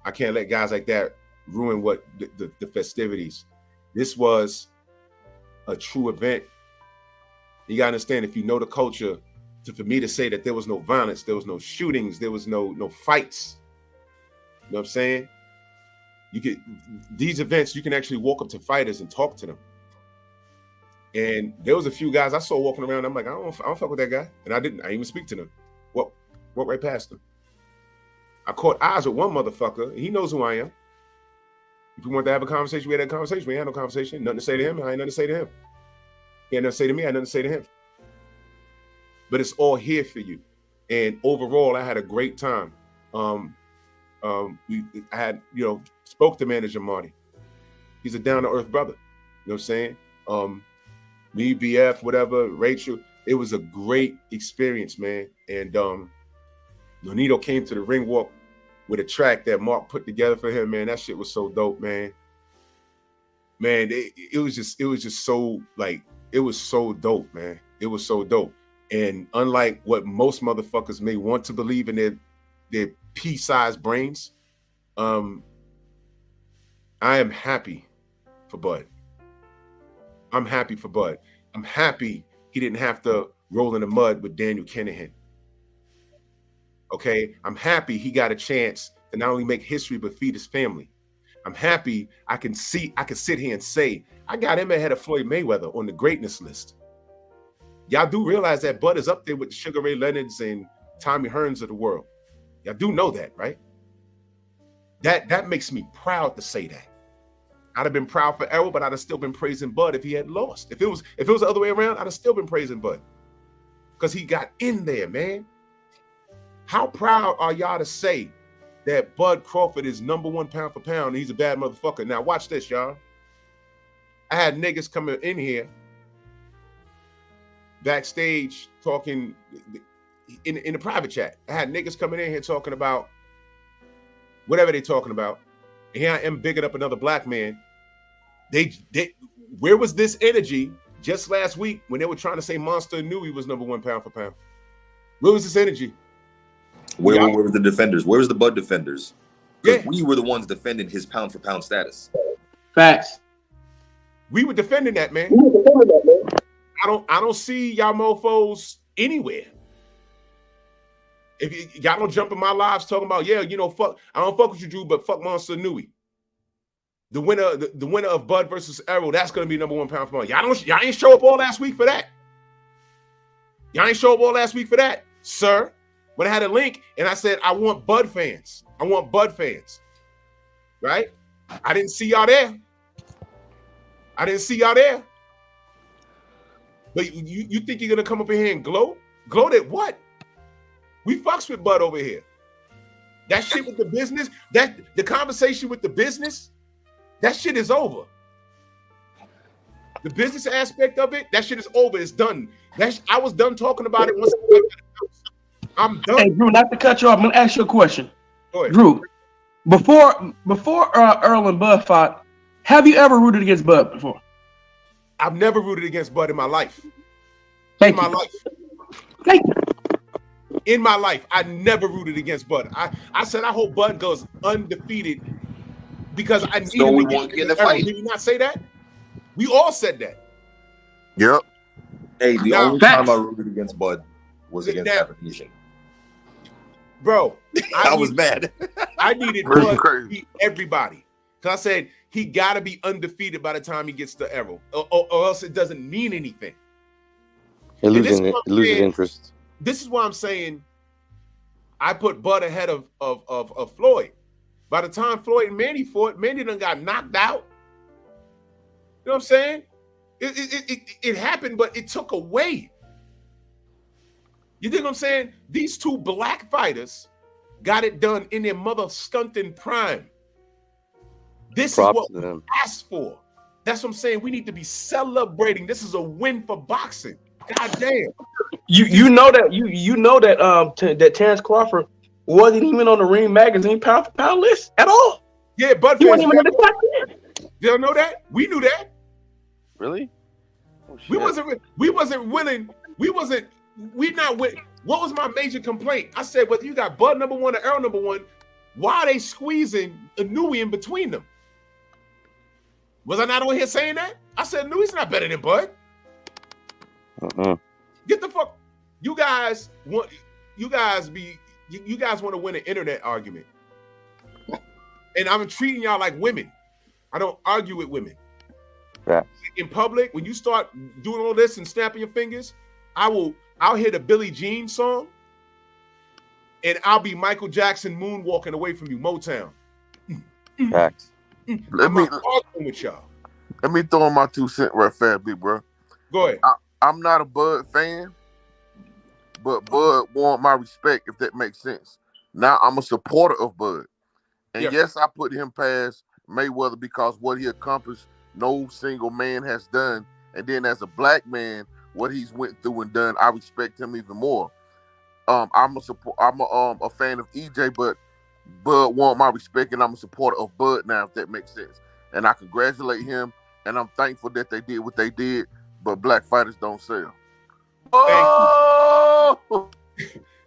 Speaker 3: I can't let guys like that ruin what the festivities. This was a true event. You gotta understand, if you know the culture, for me to say that there was no violence, there was no shootings, there was no fights. You know what I'm saying? These events, you can actually walk up to fighters and talk to them. And there was a few guys I saw walking around. I'm like, I don't fuck with that guy. And I didn't even speak to them. Walk right past them. I caught eyes with one motherfucker. He knows who I am. If we want to have a conversation, we had a conversation. We had no conversation. Nothing to say to him. I ain't nothing to say to him. He had nothing to say to me. I had nothing to say to him. But it's all here for you. And overall, I had a great time. I had, spoke to manager Marty. He's a down-to-earth brother. You know what I'm saying? Me, BF, whatever, Rachel. It was a great experience, man. And Nonito came to the ring walk with a track that Mark put together for him, man. That shit was so dope, man. Man, it was just so, like, it was so dope, man. It was so dope. And unlike what most motherfuckers may want to believe in their pea-sized brains, I am happy for Bud. I'm happy for Bud. I'm happy he didn't have to roll in the mud with Daniel Kinahan. Okay? I'm happy he got a chance to not only make history, but feed his family. I'm happy I can sit here and say, I got him ahead of Floyd Mayweather on the greatness list. Y'all do realize that Bud is up there with the Sugar Ray Leonards and Tommy Hearns of the world. Y'all do know that, right? That makes me proud to say that. I'd have been proud for Errol, but I'd have still been praising Bud if he had lost. If it was the other way around, I'd have still been praising Bud. Because he got in there, man. How proud are y'all to say that Bud Crawford is #1 pound for pound and he's a bad motherfucker? Now watch this, y'all. I had niggas coming in here backstage talking in the private chat. I had niggas coming in here talking about whatever they talking about. And here I am bigging up another black man. Where was this energy just last week when they were trying to say Monster knew he was #1 pound for pound? Where was this energy?
Speaker 7: Where were the defenders? Where was the Bud defenders?
Speaker 3: Yeah.
Speaker 7: We were the ones defending his pound for pound status.
Speaker 8: Facts.
Speaker 3: We were defending that, man. I don't see y'all mofos anywhere. If y'all don't jump in my lives talking about, fuck, I don't fuck with you, Drew, but fuck Monster Nui. The winner of Bud versus Errol, that's gonna be #1 pound for pound. Y'all ain't show up all last week for that. Y'all ain't show up all last week for that, sir. When I had a link and I said, I want Bud fans. I want Bud fans. Right? I didn't see y'all there. But you think you're gonna come up in here and gloat? Gloat at what? We fucks with Bud over here. That shit with the business, the conversation with the business, that shit is over. The business aspect of it, that shit is over. It's done. I was done talking about it once. I'm done.
Speaker 8: Hey, Drew, not to cut you off, I'm gonna ask you a question.
Speaker 3: Go ahead.
Speaker 8: Drew, before Earl and Bud fought, have you ever rooted against Bud before?
Speaker 3: I've never rooted against Bud in my life.
Speaker 8: Thank you.
Speaker 3: In my life, I never rooted against Bud. I said I hope Bud goes undefeated because I need him to get in the fight. Did we not say that? We all said that.
Speaker 9: Yep.
Speaker 7: Hey, the only time I rooted against Bud was against African.
Speaker 3: Bro,
Speaker 7: I was mad.
Speaker 3: I needed Bud to beat everybody Because I said he got to be undefeated by the time he gets to Errol, or else it doesn't mean anything.
Speaker 9: It loses interest.
Speaker 3: This is why I'm saying I put Bud ahead of Floyd. By the time Floyd and Manny fought, Manny done got knocked out. You know what I'm saying? It happened, but it took away. You think what I'm saying? These two black fighters got it done in their mother stunting prime. This is what we asked for. That's what I'm saying. We need to be celebrating. This is a win for boxing. God damn.
Speaker 8: You know that that Terrence Crawford wasn't even on the Ring Magazine pound for pound list at all.
Speaker 3: Yeah, but
Speaker 8: he wasn't even in the top 10.
Speaker 3: Y'all know that? We knew that.
Speaker 9: Really?
Speaker 3: Oh, we wasn't winning. We not winning. What was my major complaint? I said, whether you got Bud number 1 or Earl number 1, why are they squeezing a Nui in between them? Was I not on here saying that? I said Nui's not better than Bud. Get the fuck. You guys want to win an internet argument. And I'm treating y'all like women. I don't argue with women.
Speaker 9: Yeah.
Speaker 3: In public, when you start doing all this and snapping your fingers, I'll hit a Billie Jean song and I'll be Michael Jackson moonwalking away from you, Motown.
Speaker 9: Facts.
Speaker 3: Let me arguing with y'all.
Speaker 10: Let me throw in my 2 cents right fast, big bro.
Speaker 3: Go ahead.
Speaker 10: I'm not a Bud fan, but Bud want my respect, if that makes sense. Now I'm a supporter of Bud. And yes, I put him past Mayweather because what he accomplished, no single man has done. And then as a black man, what he's went through and done, I respect him even more. I'm a fan of EJ, but Bud want my respect, and I'm a supporter of Bud now, if that makes sense. And I congratulate him, and I'm thankful that they did what they did, but black fighters don't sell.
Speaker 3: Oh!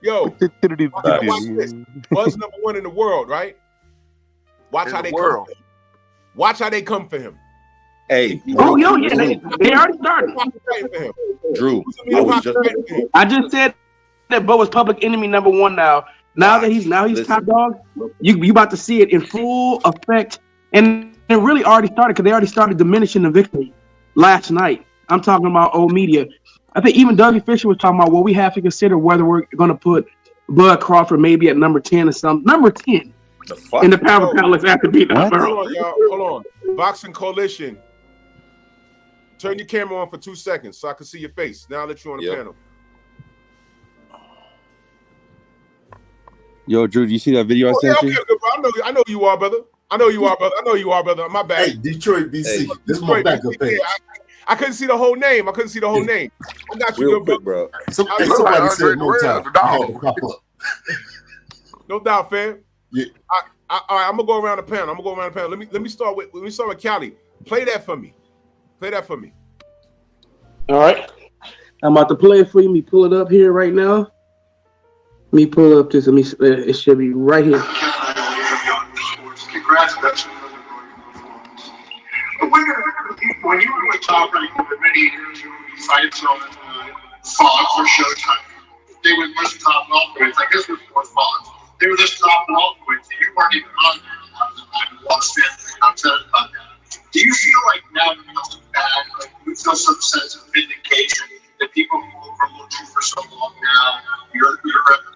Speaker 3: Yo, watch this. Bud's number 1 in the world, right? Watch how they come for him. Watch how they come for him.
Speaker 7: Hey,
Speaker 8: they already started.
Speaker 7: Drew,
Speaker 8: I just said that Bud was public enemy number 1 now. Now that he's top dog, you about to see it in full effect, and it really already started because they already started diminishing the victory last night. I'm talking about old media. I think even Dougie Fisher was talking about, well, we have to consider whether we're going to put Bud Crawford maybe at number 10 or something. Number 10 in the pound for pound list after beating up Earl.
Speaker 3: Hold on, y'all. Hold on. Boxing Coalition. Turn your camera on for 2 seconds so I can see your face. Now I'll let you on the panel.
Speaker 9: Yo, Drew, do you see that video I sent you?
Speaker 3: I know you are, brother. I know you are, brother. My bad.
Speaker 5: Hey, Detroit, BC. Hey, this is my backup page.
Speaker 3: I couldn't see the whole name. I got you,
Speaker 7: real quick, bro.
Speaker 5: Somebody said no time.
Speaker 3: No doubt, fam.
Speaker 5: Yeah.
Speaker 3: All right, I'm gonna go around the panel. Let me start with Cali. Play that for me.
Speaker 8: All right. I'm about to play it for you. Let me pull it up here right now. Let me pull up this. It should be right here.
Speaker 11: Congratulations. When you were with Top Rank for many years, you would be fights on Fox or Showtime. They would list top welterweights. I guess it was more Fox. They were list top welterweights. You weren't even on there. I lost it. I'm upset about that. Do you feel like now you feel bad? Like you feel some sense of vindication that people who overlooked you for so long now, you're at the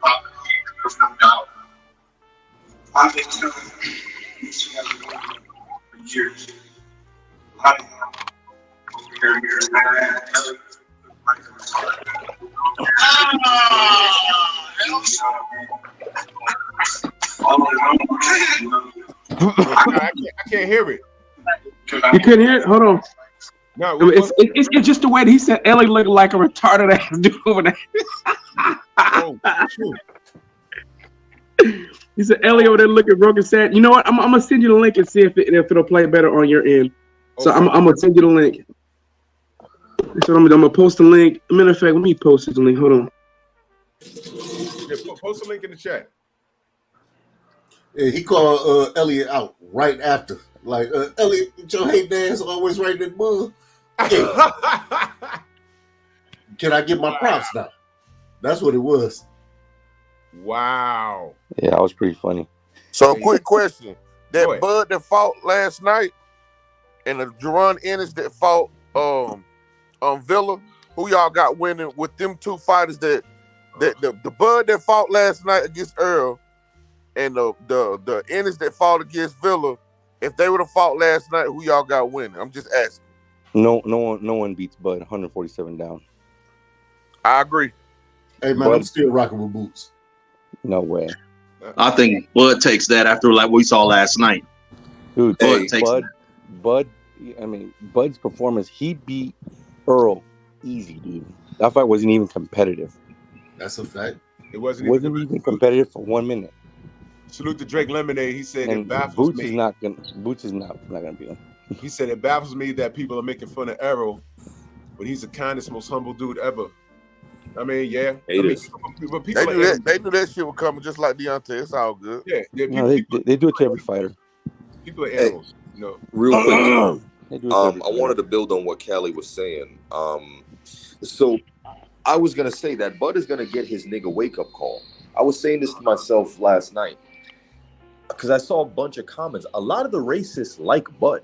Speaker 11: top of the league. There's no doubt. I think so. For years.
Speaker 3: I can't hear it.
Speaker 8: You couldn't hear it? Hold on.
Speaker 3: No,
Speaker 8: it's just the way that he said Ellie looked like a retarded ass dude over there. He said Ellie over there looking broken sad. You know what? I'm gonna send you the link and see if it'll play better on your end. So I'm gonna send you the link. So I'm gonna post the link. As a matter of fact, let me post this link. Hold on.
Speaker 3: Yeah, post a link in the chat.
Speaker 5: Yeah, he called Elliot out right after. Like, Elliot, with your hate ass always right in the Hey, can I get my props now? That's what it was.
Speaker 3: Wow.
Speaker 9: Yeah, that was pretty funny.
Speaker 10: So, quick question. that Bud that fought last night and the Jerron Ennis that fought Villa, who y'all got winning with them two fighters the Bud that fought last night against Earl and the Ennis that fought against Villa, if they would have fought last night, who y'all got winning? I'm just asking.
Speaker 9: No one beats Bud 147 down.
Speaker 10: I agree.
Speaker 5: Hey man, I'm still rocking with Boots.
Speaker 9: No way.
Speaker 12: I think Bud takes that after like we saw last night.
Speaker 9: Dude,
Speaker 12: Bud,
Speaker 9: I mean, Bud's performance, he beat Earl easy, dude. That fight wasn't even competitive.
Speaker 5: That's a fact.
Speaker 3: It wasn't
Speaker 9: even competitive for 1 minute.
Speaker 3: Salute to Drake Lemonade. He said it baffles
Speaker 9: Boots
Speaker 3: me.
Speaker 9: Boots is not gonna be on.
Speaker 3: He said it baffles me that people are making fun of Errol, but he's the kindest, most humble dude ever. I mean, yeah. But people
Speaker 10: they knew that shit was coming just like Deontay. It's all good.
Speaker 3: Yeah,
Speaker 9: they do it to every fighter.
Speaker 3: People are animals, you know.
Speaker 7: Real quick, I wanted to build on what Callie was saying. So I was gonna say that Bud is gonna get his nigga wake up call. I was saying this to myself last night because I saw a bunch of comments. A lot of the racists like Bud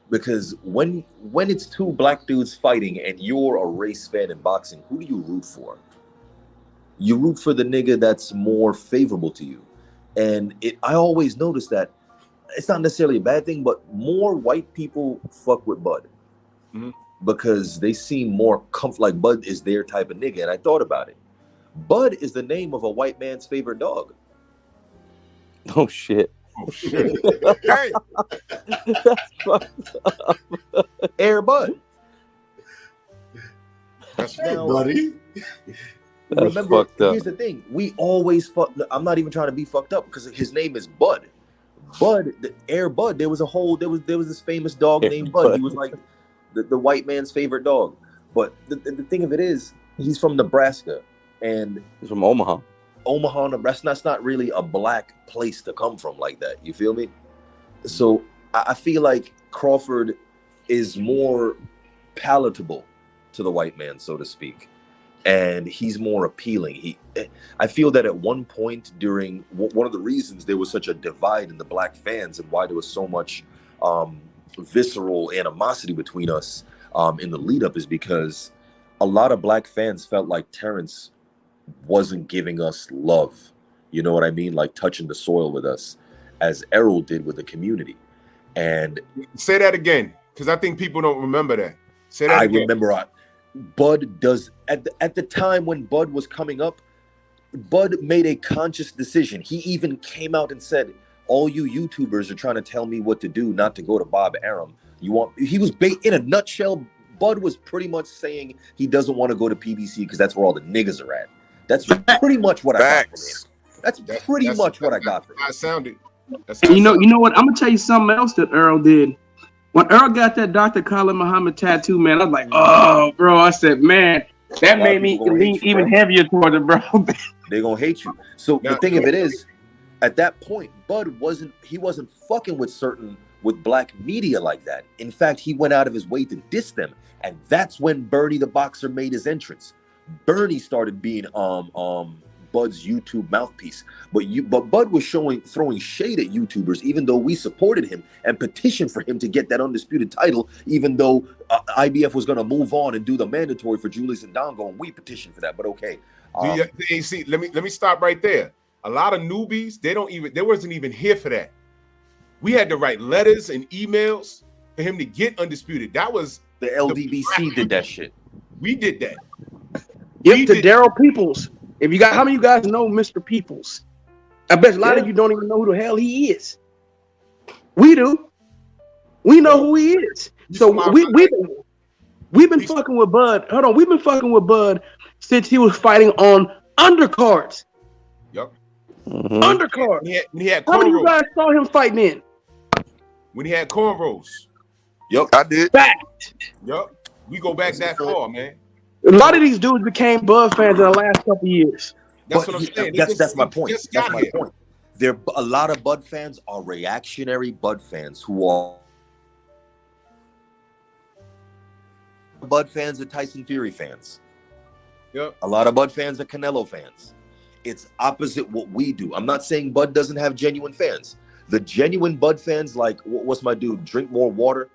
Speaker 7: because when it's two black dudes fighting and you're a race fan in boxing, who do you root for? You root for the nigga that's more favorable to you. And I always notice that it's not necessarily a bad thing, but more white people fuck with Bud because they seem more like Bud is their type of nigga. And I thought about it. Bud is the name of a white man's favorite dog.
Speaker 9: Oh shit.
Speaker 10: Hey,
Speaker 9: that's fucked up.
Speaker 7: Air Bud.
Speaker 3: That's
Speaker 5: now, buddy.
Speaker 7: Remember, here's the thing. We always fuck. I'm not even trying to be fucked up because his name is Bud. Bud, Air Bud. There was this famous dog named Bud. He was like the white man's favorite dog. But the thing of it is, he's from Nebraska. And
Speaker 9: he's from Omaha.
Speaker 7: Omaha, Nebraska. That's not really a black place to come from like that. You feel me? So I feel like Crawford is more palatable to the white man, so to speak. And he's more appealing. I feel that at one point during one of the reasons there was such a divide in the black fans and why there was so much visceral animosity between us in the lead up is because a lot of black fans felt like Terrence wasn't giving us love. You know what I mean? Like touching the soil with us as Errol did with the community. And
Speaker 3: say that again, because I think people don't remember that. Say that again.
Speaker 7: Remember Bud does at the time when Bud was coming up, Bud made a conscious decision. He even came out and said, all you YouTubers are trying to tell me what to do, not to go to Bob Arum. He was in a nutshell, Bud was pretty much saying he doesn't want to go to PBC because that's where all the niggas are at. That's pretty much what I got from him. That's pretty much what I got from him.
Speaker 3: I sounded.
Speaker 8: You know what? I'm gonna tell you something else that Earl did. When Earl got that Dr. Khalid Muhammad tattoo, man, I was like, oh, bro. I said, man, that made me lean even heavier toward it, bro.
Speaker 7: They're gonna hate you. So the thing of it is, at that point, Bud wasn't fucking with black media like that. In fact, he went out of his way to diss them, and that's when Bernie the Boxer made his entrance. Bernie started being Bud's YouTube mouthpiece, but Bud was throwing shade at YouTubers, even though we supported him and petitioned for him to get that undisputed title, even though IBF was going to move on and do the mandatory for Julius and Dongo, and we petitioned for that. But okay,
Speaker 3: see, let me stop right there. A lot of newbies, they wasn't even here for that. We had to write letters and emails for him to get undisputed. That was
Speaker 7: the LDBC did that shit.
Speaker 3: We did that.
Speaker 8: Yep, to Daryl Peoples. How many of you guys know Mr. Peoples? I bet a lot of you don't even know who the hell he is. We do. We know who he is. So we've been fucking with Bud. Hold on, we've been fucking with Bud since he was fighting on undercards.
Speaker 3: Yep.
Speaker 8: Mm-hmm. Undercards.
Speaker 3: When he had
Speaker 8: how many of you guys saw him fighting in?
Speaker 3: When he had cornrows.
Speaker 7: Yep,
Speaker 10: I did.
Speaker 8: Fact.
Speaker 3: Yep. We go back that far, man.
Speaker 8: A lot of these dudes became Bud fans in the last couple of years.
Speaker 3: That's what I'm saying.
Speaker 7: That's my point. That's my point. A lot of Bud fans are reactionary Bud fans who are Bud fans are Tyson Fury fans.
Speaker 3: Yep.
Speaker 7: A lot of Bud fans are Canelo fans. It's opposite what we do. I'm not saying Bud doesn't have genuine fans. The genuine Bud fans, like what's my dude? Drink More Water.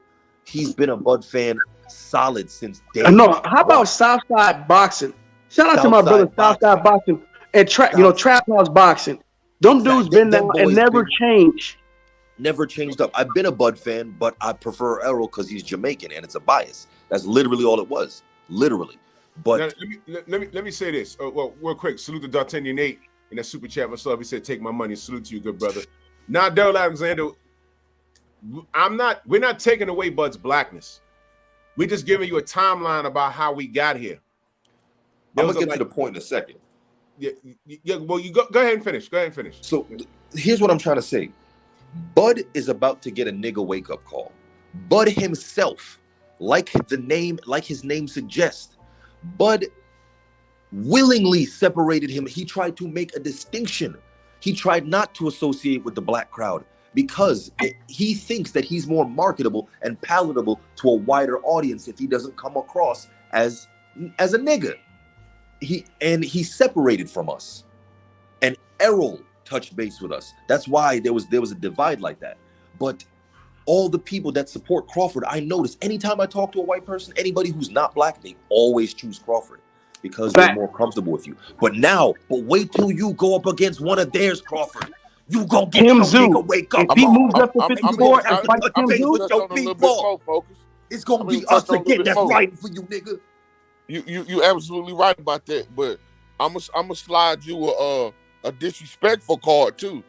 Speaker 7: He's been a Bud fan solid since day one.
Speaker 8: No, how about Southside Boxing? Shout out to my brother Southside Boxing and Trap House Boxing. Them dudes been there and never changed.
Speaker 7: Never changed up. I've been a Bud fan, but I prefer Errol because he's Jamaican and it's a bias. That's literally all it was. Literally. But
Speaker 3: now, let me say this. Well, real quick, salute to D'Artagnan Nate in that super chat. Myself, he said, "Take my money." Salute to you, good brother. Now, Daryl Alexander, we're not taking away Bud's blackness. We're just giving you a timeline about how we got here.
Speaker 7: I'm gonna get to the point in a second.
Speaker 3: Yeah. Well, you go ahead and finish. Go ahead and finish.
Speaker 7: So here's what I'm trying to say. Bud is about to get a nigga wake-up call. Bud himself, like his name suggests, Bud willingly separated him. He tried to make a distinction. He tried not to associate with the black crowd because he thinks that he's more marketable and palatable to a wider audience if he doesn't come across as a nigga. He separated from us. And Errol touched base with us. That's why there was a divide like that. But all the people that support Crawford, I notice anytime I talk to a white person, anybody who's not black, they always choose Crawford because they're more comfortable with you. But wait till you go up against one of theirs, Crawford. You gonna get Tim Zoo. Wake up.
Speaker 8: If he moves up to 54 and fights Tim Zoo,
Speaker 7: it's gonna be us again that's fighting for you, nigga.
Speaker 10: You absolutely right about that. But I'm gonna slide you a disrespectful card too.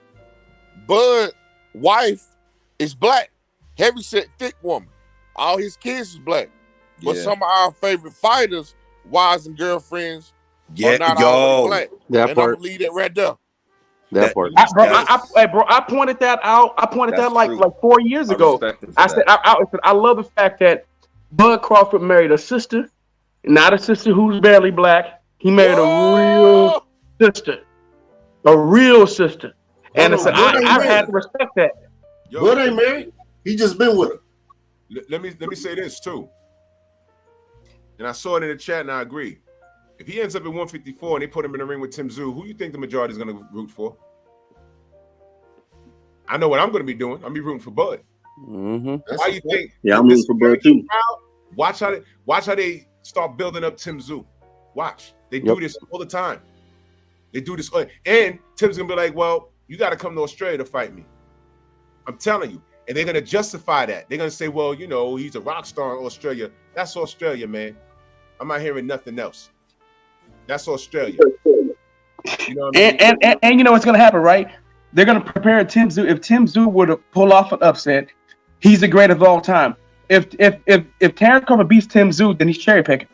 Speaker 10: Bud wife is black, heavyset, thick woman. All his kids is black. But some of our favorite fighters, wives and girlfriends, are not all black.
Speaker 9: That
Speaker 10: and
Speaker 9: part.
Speaker 10: I'm gonna leave that right there.
Speaker 9: That part.
Speaker 8: I pointed that out. I pointed that like 4 years ago. I said I love the fact that Bud Crawford married a sister, not a sister who's barely black. He married a real sister. A real sister. And I had to respect that.
Speaker 5: Bud ain't married. He just been with her.
Speaker 3: Let me say this too. And I saw it in the chat and I agree. If he ends up at 154 and they put him in the ring with Tim Zoo, who do you think the majority is going to root for? I know what I'm going to be doing. I'm be rooting for Bud.
Speaker 9: Mm-hmm.
Speaker 3: Why you think?
Speaker 12: Yeah, I'm rooting for Bud too.
Speaker 3: Watch how they start building up Tim Zoo. Watch. They do this all the time. They do this. And Tim's going to be like, well, you got to come to Australia to fight me. I'm telling you. And they're going to justify that. They're going to say, well, you know, he's a rock star in Australia. That's Australia, man. I'm not hearing nothing else. That's Australia. You know what I mean?
Speaker 8: And you know what's going to happen, right? They're going to prepare Tim Zoo. If Tim Zoo were to pull off an upset, he's the greatest of all time. If Terrence Crawford beats Tim Zoo, then he's cherry picking.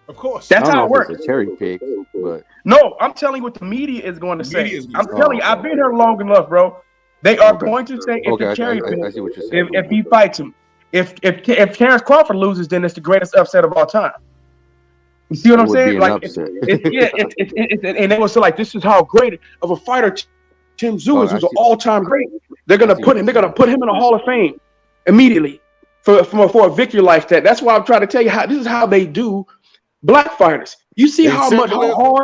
Speaker 3: Of course.
Speaker 8: That's how it works.
Speaker 9: It's a cherry pick, but
Speaker 8: no, I'm telling you what the media is going to say. I'm telling you, I've been here long enough, bro. They are going to say it's a cherry pick.
Speaker 9: I see what you're saying.
Speaker 8: If he fights him. If Terrence Crawford loses, then it's the greatest upset of all time. You see what I'm saying? Like, and they will say like, this is how great of a fighter Tim Zoo is. Who's an all-time great. They're gonna put him in the Hall of Fame immediately for a victory like that. That's why I'm trying to tell you how this is how they do black fighters. You see how hard they got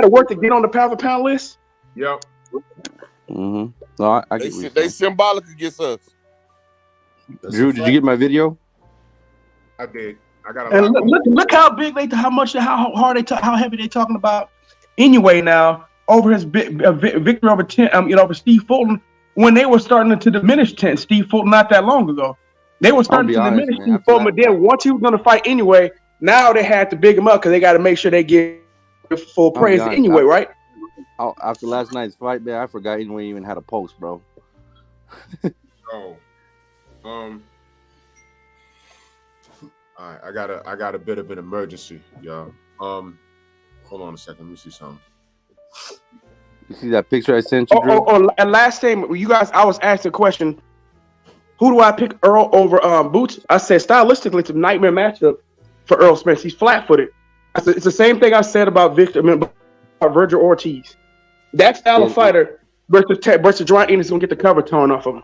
Speaker 8: to work to get on the pound-for-pound list.
Speaker 3: Yep.
Speaker 9: Mm-hmm. No, I get
Speaker 10: they symbolic against us.
Speaker 9: Drew, did you get my video?
Speaker 3: I did. I got.
Speaker 8: And look how big how heavy they talking about anyway now over his victory over over Steve Fulton when they were starting to diminish Steve Fulton not that long ago. They were starting to diminish Steve Fulton, but then once he was going to fight anyway, now they had to big him up because they got to make sure they give full praise anyway, right?
Speaker 9: After last night's fight, man, I forgot anyone even had a post, bro.
Speaker 3: All right, I got a bit of an emergency, y'all. Hold on a second. Let me see something.
Speaker 9: You see that picture I sent you, Drew?
Speaker 8: And last time, you guys, I was asked a question. Who do I pick, Earl over Boots? I said stylistically, it's a nightmare matchup for Earl Spence. He's flat-footed. It's the same thing I said about Virgil Ortiz. That style of fighter versus Jerron Ennis is gonna get the cover torn off of him.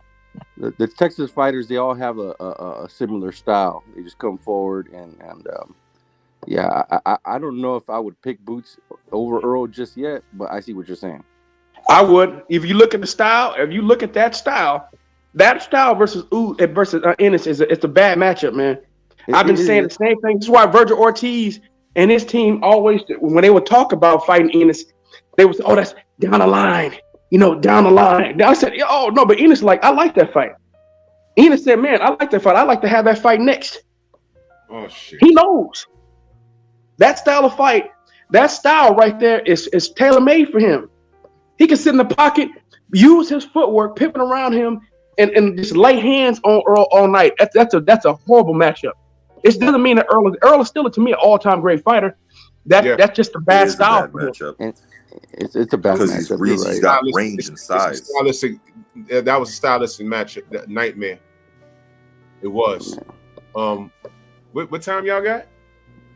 Speaker 9: The Texas fighters, they all have a similar style. They just come forward and I don't know if I would pick Boots over Earl just yet, but I see what you're saying.
Speaker 8: I would. If you look at the style, if you look at that style versus Ennis it's a bad matchup, man. I've been saying the same thing. This is why Virgil Ortiz and his team always, when they would talk about fighting Ennis, they would say, "Oh, that's down the line, down the line." I said, "Oh no," but Ennis I like that fight. Ennis said, "Man, I like that fight. I like to have that fight next."
Speaker 3: Oh shit.
Speaker 8: He knows that style of fight. That style right there is tailor made for him. He can sit in the pocket, use his footwork, pipping around him, and just lay hands on Earl all night. That's a horrible matchup. It doesn't mean that Earl is still to me an all-time great fighter. That's just a bad style for him.
Speaker 9: It's a bad matchup.
Speaker 7: He's got range and size.
Speaker 3: That was a stylistic matchup. That nightmare. It was. What time y'all got?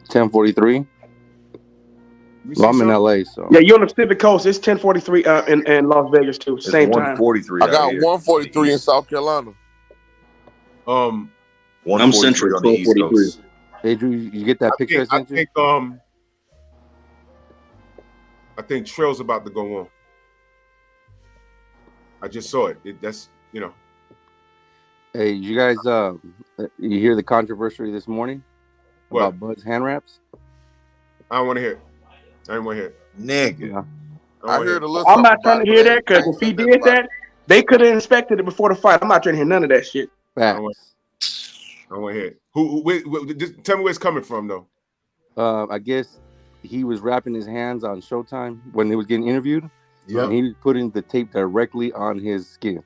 Speaker 9: 10:43. Well, I'm in LA, so
Speaker 8: yeah, you're on the Pacific Coast. It's 10:43 in Las Vegas too.
Speaker 7: It's
Speaker 8: same time.
Speaker 7: 1:43.
Speaker 10: I got 1:43 in South Carolina.
Speaker 12: I'm Central. 12:43.
Speaker 9: Hey, Drew, you get that picture?
Speaker 3: I think Trail's about to go on. I just saw it.
Speaker 9: Hey, you guys, you hear the controversy this morning about Bud's hand wraps?
Speaker 3: I don't want to hear it. I didn't want to hear it.
Speaker 7: Nigga.
Speaker 10: I heard a little.
Speaker 8: I'm not trying to hear that because if he did that, they could have inspected it before the fight. I'm not trying to hear none of that shit.
Speaker 3: I don't want to hear it. Just tell me where it's coming from, though.
Speaker 9: I guess he was wrapping his hands on Showtime when he was getting interviewed.
Speaker 5: Yeah.
Speaker 9: And he was putting the tape directly on his skin.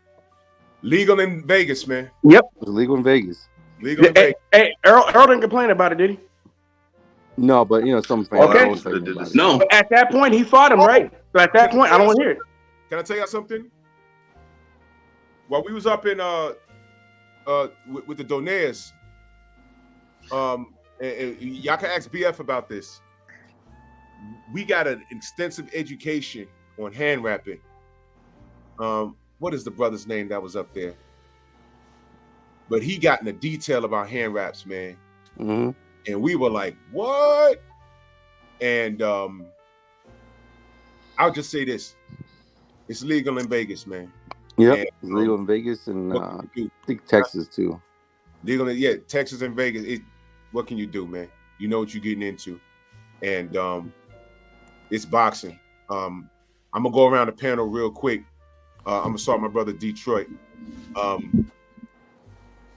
Speaker 3: Legal in Vegas, man.
Speaker 8: Yep.
Speaker 9: It was legal in Vegas.
Speaker 3: Legal in Vegas.
Speaker 8: Hey, Earl didn't complain about it, did he?
Speaker 9: No, but some fans.
Speaker 8: Okay. No. But at that point, he fought him, right? So at that point, I don't want to hear it.
Speaker 3: Can I tell you something? While we was up in with the Donaires, and y'all can ask BF about this. We got an extensive education on hand wrapping. What is the brother's name that was up there? But he got in the detail about hand wraps, man.
Speaker 9: Mm-hmm.
Speaker 3: And we were like, what? And I'll just say this. It's legal in Vegas, man.
Speaker 9: Yep, it's legal in Vegas and I think Texas too.
Speaker 3: Legal, Texas and Vegas. What can you do, man? You know what you're getting into. And it's boxing. I'm going to go around the panel real quick. I'm going to start my brother Detroit.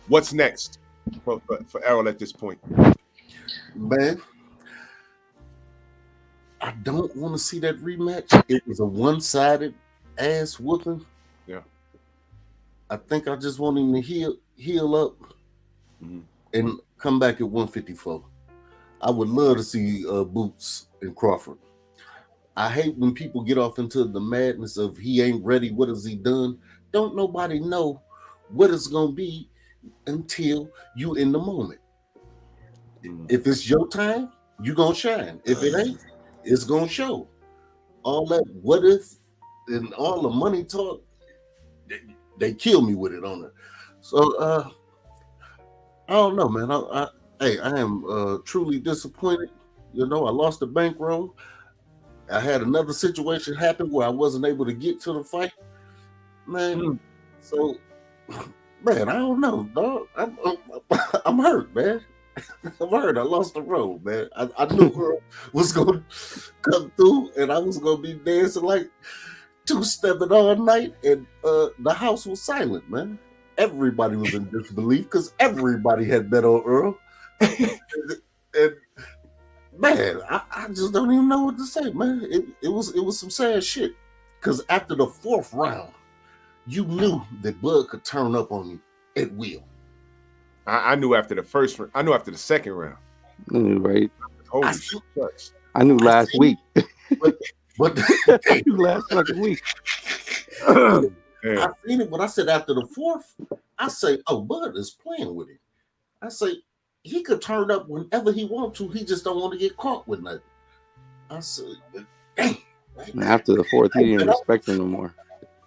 Speaker 3: What's next for Errol at this point?
Speaker 5: Man, I don't want to see that rematch. It was a one-sided ass whooping.
Speaker 3: Yeah.
Speaker 5: I think I just want him to heal up and come back at 154. I would love to see Boots and Crawford. I hate when people get off into the madness of he ain't ready. What has he done? Don't nobody know what it's going to be until you in the moment. If it's your time, you going to shine. If it ain't, it's going to show. All that what if and all the money talk, they kill me with it on it. So, I don't know, man. I am truly disappointed. I lost the bankroll. I had another situation happen where I wasn't able to get to the fight. Man, so, man, I don't know, dog. I'm hurt, man. I'm hurt. I lost the road, man. I knew Earl was going to come through, and I was going to be dancing like two-stepping all night, and the house was silent, man. Everybody was in disbelief because everybody had bet on Earl. and man, I just don't even know what to say, man. It was some sad shit. Because after the fourth round, you knew that Bud could turn up on you at will.
Speaker 3: I knew after the first round. I knew after the second round.
Speaker 9: I knew, right?
Speaker 3: Holy shit.
Speaker 9: I knew last week.
Speaker 5: But
Speaker 9: I knew last fucking week.
Speaker 5: I seen it when I said after the fourth, I say, oh, Bud is playing with it. I say, he could turn up whenever he wants to. He just don't want to get caught with nothing. I said, dang.
Speaker 9: After the fourth, he didn't respect him no more.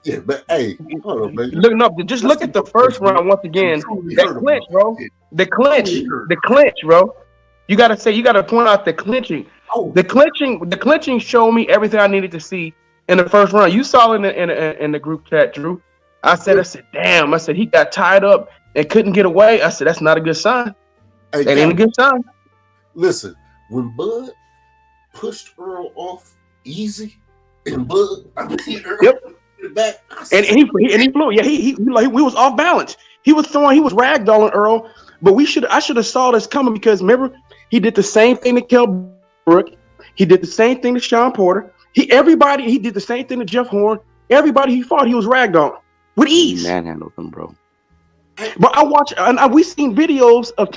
Speaker 5: Yeah, but hey, hold on, baby.
Speaker 8: Just look at the first round once again. That clinch, bro. The clinch, bro. You gotta point out the clinching. The clinching showed me everything I needed to see in the first round. You saw it in the group chat, Drew. I said, damn. I said, he got tied up and couldn't get away. I said, that's not a good sign.
Speaker 5: Hey,
Speaker 8: that ain't a good sign.
Speaker 5: Listen, when Bud pushed Earl off easy, and Bud, Earl back,
Speaker 8: and he flew. Yeah, he was off balance. He was ragdolling Earl, but I should have saw this coming because remember, he did the same thing to Kell Brook. He did the same thing to Sean Porter. He did the same thing to Jeff Horn. Everybody he fought, he was ragdolling with ease.
Speaker 9: Manhandled him, bro.
Speaker 8: But we seen videos of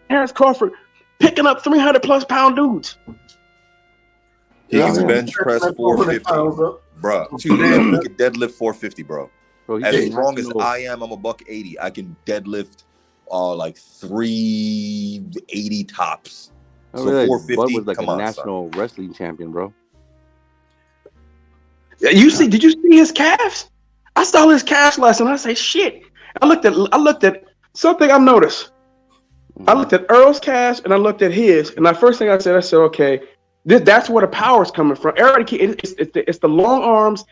Speaker 8: Terrence Crawford picking up 300+ pound dudes.
Speaker 7: He can bench press 450, bro. 2 days, he can deadlift 450, bro. As strong as I am, I'm a $180. I can deadlift like 380 tops. So 450.
Speaker 9: Bud was like a national wrestling champion, bro.
Speaker 8: Did you see his calves? I saw his calves last night. I say, shit. I looked at something I noticed. I looked at Earl's calves and I looked at his, and the first thing I said, okay, that's where the power is coming from. It's the long arms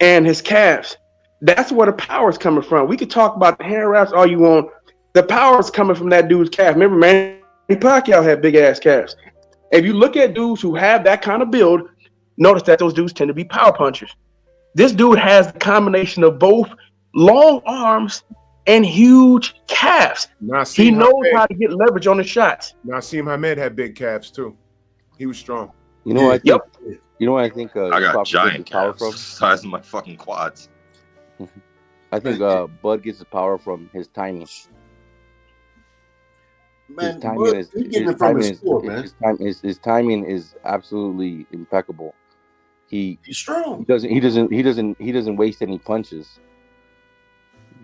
Speaker 8: and his calves. That's where the power is coming from. We could talk about the hand wraps all you want. The power is coming from that dude's calf. Remember, Manny Pacquiao had big ass calves. If you look at dudes who have that kind of build, notice that those dudes tend to be power punchers. This dude has the combination of both long arms and huge calves. He knows how to get leverage on the shots.
Speaker 3: Naseem Hamed had big calves too. He was strong.
Speaker 9: You know what? You know what I think?
Speaker 7: I got giant calves, the size of my fucking quads.
Speaker 9: I think Bud gets his power from his timing.
Speaker 5: Man,
Speaker 9: his timing is absolutely impeccable. He's
Speaker 5: strong.
Speaker 9: He doesn't waste any punches.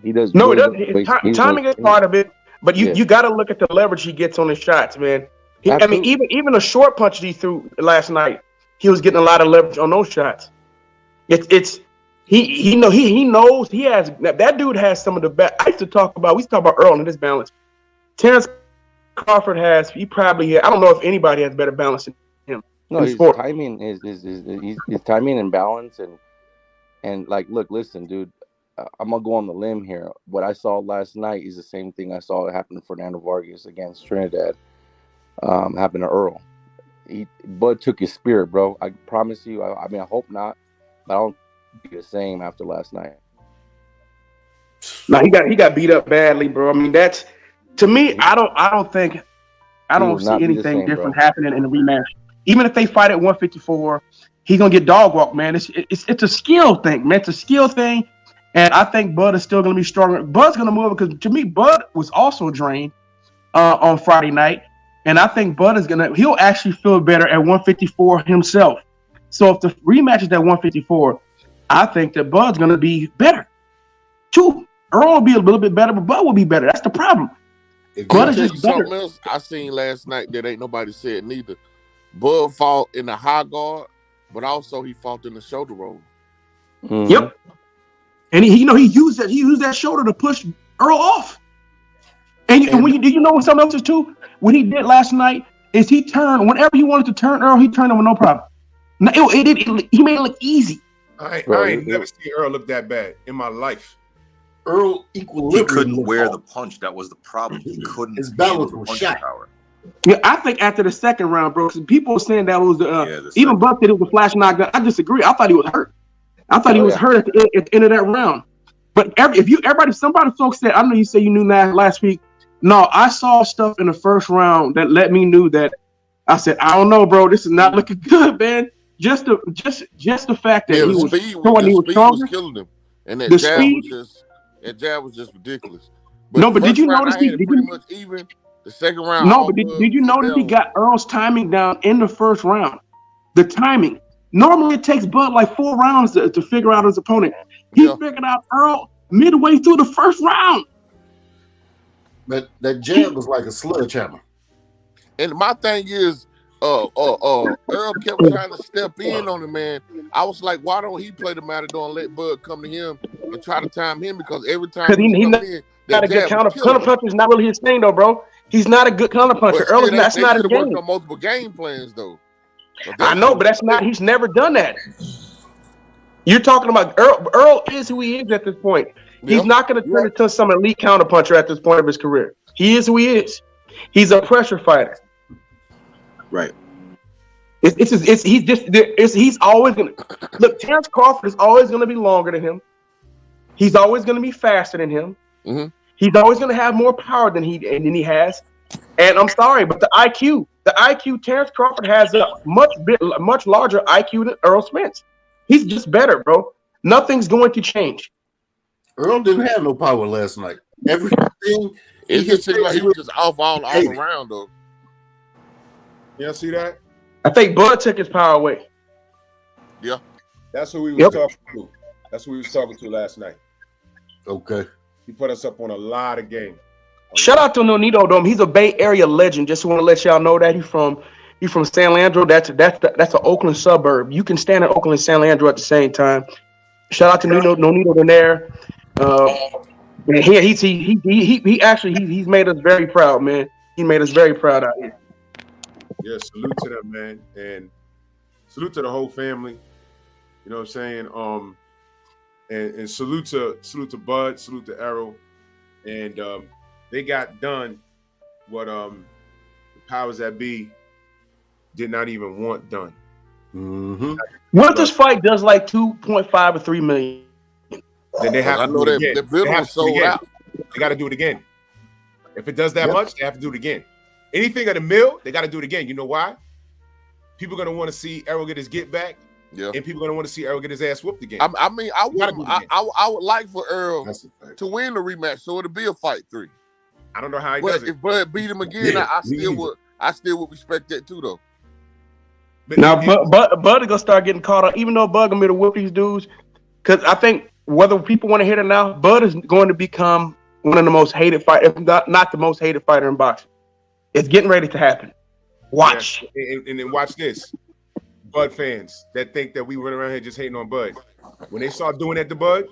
Speaker 9: He does.
Speaker 8: No, it doesn't. Timing is part of it, but you got to look at the leverage he gets on his shots, man. I mean, even a short punch he threw last night, he was getting a lot of leverage on those shots. He knows he has that dude has some of the best. We used to talk about Earl and his balance. Terrence Crawford I don't know if anybody has better balance than him.
Speaker 9: No, his timing his timing and balance and like, look, listen, dude. I'm gonna go on the limb here. What I saw last night is the same thing I saw happen to Fernando Vargas against Trinidad. Happened to Earl. Bud took his spirit, bro. I promise you. I mean, I hope not, but I don't be the same after last night.
Speaker 8: No, he got beat up badly, bro. I mean, that's to me. I don't see anything different happening in the rematch. Even if they fight at 154, he's gonna get dog walk, man. It's a skill thing, man. It's a skill thing. And I think Bud is still going to be stronger. Bud's going to move because, to me, Bud was also drained on Friday night. And I think Bud he'll actually feel better at 154 himself. So if the rematch is at 154, I think that Bud's going to be better. Too. Earl will be a little bit better, but Bud will be better. That's the problem.
Speaker 10: Bud is just better. Something else I seen last night that ain't nobody said neither. Bud fought in the high guard, but also he fought in the shoulder roll.
Speaker 9: Mm-hmm.
Speaker 8: Yep. And he used that shoulder to push Earl off. And do you know something else is too? What he did last night is he turned whenever he wanted to turn Earl, he turned him with no problem. He made it look easy.
Speaker 3: I ain't never seen Earl look that bad in my life.
Speaker 5: Earl equilibrium.
Speaker 7: He couldn't wear the punch. That was the problem. He couldn't.
Speaker 5: His balance was shot.
Speaker 7: Power.
Speaker 8: Yeah, I think after the second round, bro, people were saying that was even Buck said it was a flash knockdown. I disagree. I thought he was hurt. I thought he was hurt at the end of that round. But somebody folks said, I know you say you knew that last week. No, I saw stuff in the first round that let me know that. I said, I don't know, bro. This is not looking good, man. Just the fact that he was stronger.
Speaker 10: Killing him, and that jab was just ridiculous.
Speaker 8: But did you notice
Speaker 10: even the second round?
Speaker 8: No, but did you notice he got Earl's timing down in the first round? The timing. Normally, it takes Bud like 4 rounds to figure out his opponent. He figured out Earl midway through the first round.
Speaker 5: But that jab was like a sledgehammer.
Speaker 10: And my thing is, Earl kept trying to step in on the man. I was like, why don't he play the matador and let Bud come to him and try to time him? Because every time
Speaker 8: he's not a good counterpuncher is not really his thing, though, bro. He's not a good counterpuncher. Earl, that's not his game.
Speaker 10: On multiple game plans, though.
Speaker 8: I know, but that's not. He's never done that. You're talking about Earl. Earl is who he is at this point. He's not going to turn into some elite counterpuncher at this point of his career. He is who he is. He's a pressure fighter.
Speaker 12: Right.
Speaker 8: He's always going to look. Terrence Crawford is always going to be longer than him. He's always going to be faster than him.
Speaker 10: Mm-hmm.
Speaker 8: He's always going to have more power than he has. And I'm sorry, but the IQ, Terrence Crawford has a much larger IQ than Earl Spence. He's just better, bro. Nothing's going to change.
Speaker 13: Earl didn't have no power last night. Everything
Speaker 10: it just seemed like he was just off all around though.
Speaker 3: You see that?
Speaker 8: I think Bud took his power away.
Speaker 10: Yeah.
Speaker 3: That's who we was talking to. That's who we was talking to last night.
Speaker 13: Okay.
Speaker 3: He put us up on a lot of game.
Speaker 8: Shout out to Nonito Dome. He's a Bay Area legend. Just want to let y'all know that he's from San Leandro. That's an Oakland suburb. You can stand in Oakland and San Leandro at the same time. Shout out to Nonito there. And he's made us very proud, man. He made us very proud out here.
Speaker 3: Yeah, salute to them, man, and salute to the whole family. You know what I'm saying? And salute to Bud, salute to Errol, and they got done what the powers that be did not even want done.
Speaker 13: Mm-hmm.
Speaker 8: What if this fight does like 2.5 or 3 million?
Speaker 3: Then they have to do it again.
Speaker 10: The building was sold out.
Speaker 3: They got to do it again. If it does that much, they have to do it again. Anything at a mill, they got to do it again. You know why? People are going to want to see Errol get his get back. Yeah. And people are going to want to see Errol get his ass whooped again.
Speaker 10: I would like for Earl to win the rematch, so it'll be a fight 3.
Speaker 3: I don't know how he does it.
Speaker 10: If Bud beat him again, I still would respect that too, though.
Speaker 8: But now, Bud is gonna start getting caught up, even though Bud gonna be to whoop these dudes. Because I think whether people want to hit it now, Bud is going to become one of the most hated fighters, if not the most hated fighter in boxing. It's getting ready to happen. Watch.
Speaker 3: Yeah. And then watch this. Bud fans that think that we run around here just hating on Bud. When they start doing that to Bud,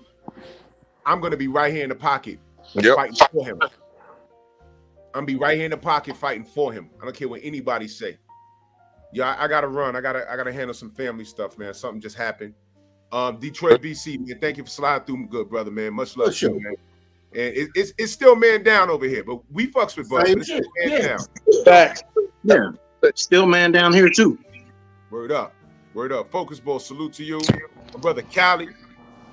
Speaker 3: I'm gonna be right here in the pocket fighting for him. I'm gonna be right here in the pocket fighting for him. I don't care what anybody say. Yeah, I gotta run. I gotta handle some family stuff, man. Something just happened. Detroit, BC, man. Thank you for sliding through, good brother, man. Much love to you, man. And it's still man down over here, but we fucks with Bud. It's still man down.
Speaker 12: Facts. Yeah, but still man down here too.
Speaker 3: Word up. Focus Ball, salute to you. My brother Cali,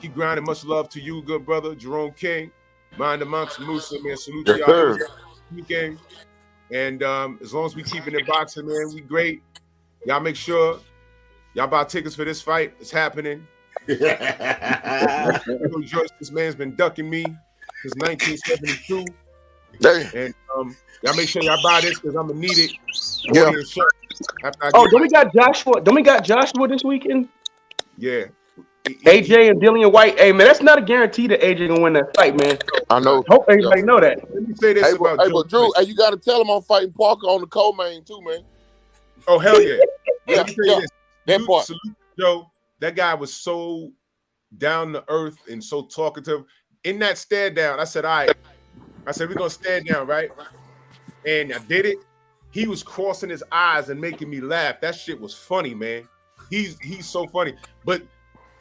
Speaker 3: keep grinding. Much love to you, good brother. Jerome King, Mind the Monks, Musa, man. Salute to y'all. Weekend. And as long as we keep it in boxing, man, we great. Y'all make sure y'all buy tickets for this fight. It's happening. This man's been ducking me since 1972. And y'all make sure y'all buy this because I'm gonna need it.
Speaker 10: Yeah.
Speaker 8: Don't we got Joshua? Don't we got Joshua this weekend?
Speaker 3: Yeah.
Speaker 8: AJ and Dillian White. Hey man, that's not a guarantee that AJ gonna win that fight, man.
Speaker 10: I know.
Speaker 8: Hope everybody know that.
Speaker 3: Let me say this about Joe.
Speaker 10: But Drew, you got to tell him I'm fighting Parker on the co-main too, man.
Speaker 3: Oh hell yeah!
Speaker 10: Let me tell you this. That part.
Speaker 3: Salute Joe. That guy was so down to earth and so talkative. In that stand down, I said, all right. I said, we're gonna stand down, right? And I did it. He was crossing his eyes and making me laugh. That shit was funny, man. He's so funny. But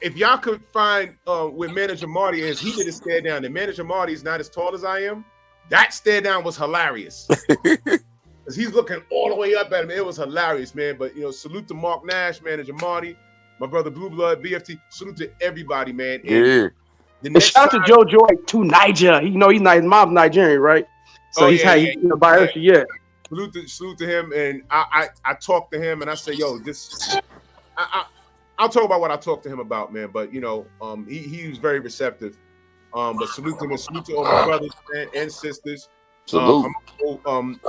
Speaker 3: if y'all could find where Manager Marty is, he did a stand down. And Manager Marty is not as tall as I am. That stand down was hilarious. Because he's looking all the way up at him. It was hilarious, man. But, salute to Mark Nash, Manager Marty, my brother Blue Blood, BFT. Salute to everybody, man. And
Speaker 8: shout out to Joe Joy to Niger. His mom's Nigerian, right? So he's bi-racial,
Speaker 3: Salute to him. And I talked to him and I said, I'll talk about what I talked to him about, man. But he was very receptive. But salute to him and salute to all my brothers and sisters.
Speaker 10: Salute.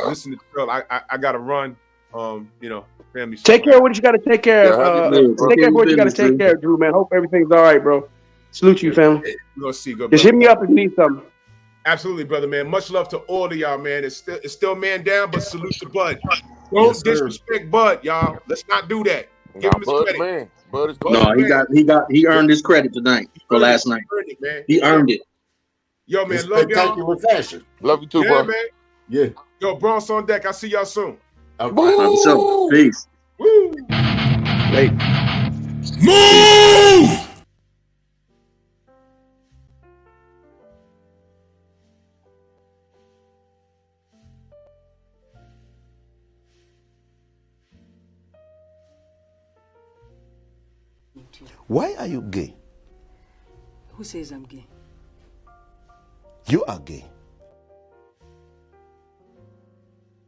Speaker 3: Listen to Trill. I gotta run. Family.
Speaker 8: Take care of what you gotta take care of. Take care of what you gotta take care of, Drew, man. Hope everything's all right, bro. Salute you, family.
Speaker 3: We're gonna see. Good.
Speaker 8: Just hit me up if you need something.
Speaker 3: Absolutely, brother, man. Much love to all of y'all, man. It's still man down, but salute to Bud. Don't disrespect Bud, y'all. Let's not do that. Give him his credit.
Speaker 10: Man. Bud is
Speaker 12: he earned his credit tonight for last night. He earned it.
Speaker 3: Yo, man, love y'all.
Speaker 13: Fashion.
Speaker 10: Love you too, bro.
Speaker 3: Man.
Speaker 13: Yeah.
Speaker 3: Yo, Bronx on deck. I'll see y'all soon.
Speaker 12: Peace.
Speaker 3: Woo.
Speaker 8: Hey.
Speaker 3: Move!
Speaker 14: Why are you gay?
Speaker 15: Who says I'm gay?
Speaker 14: You are gay.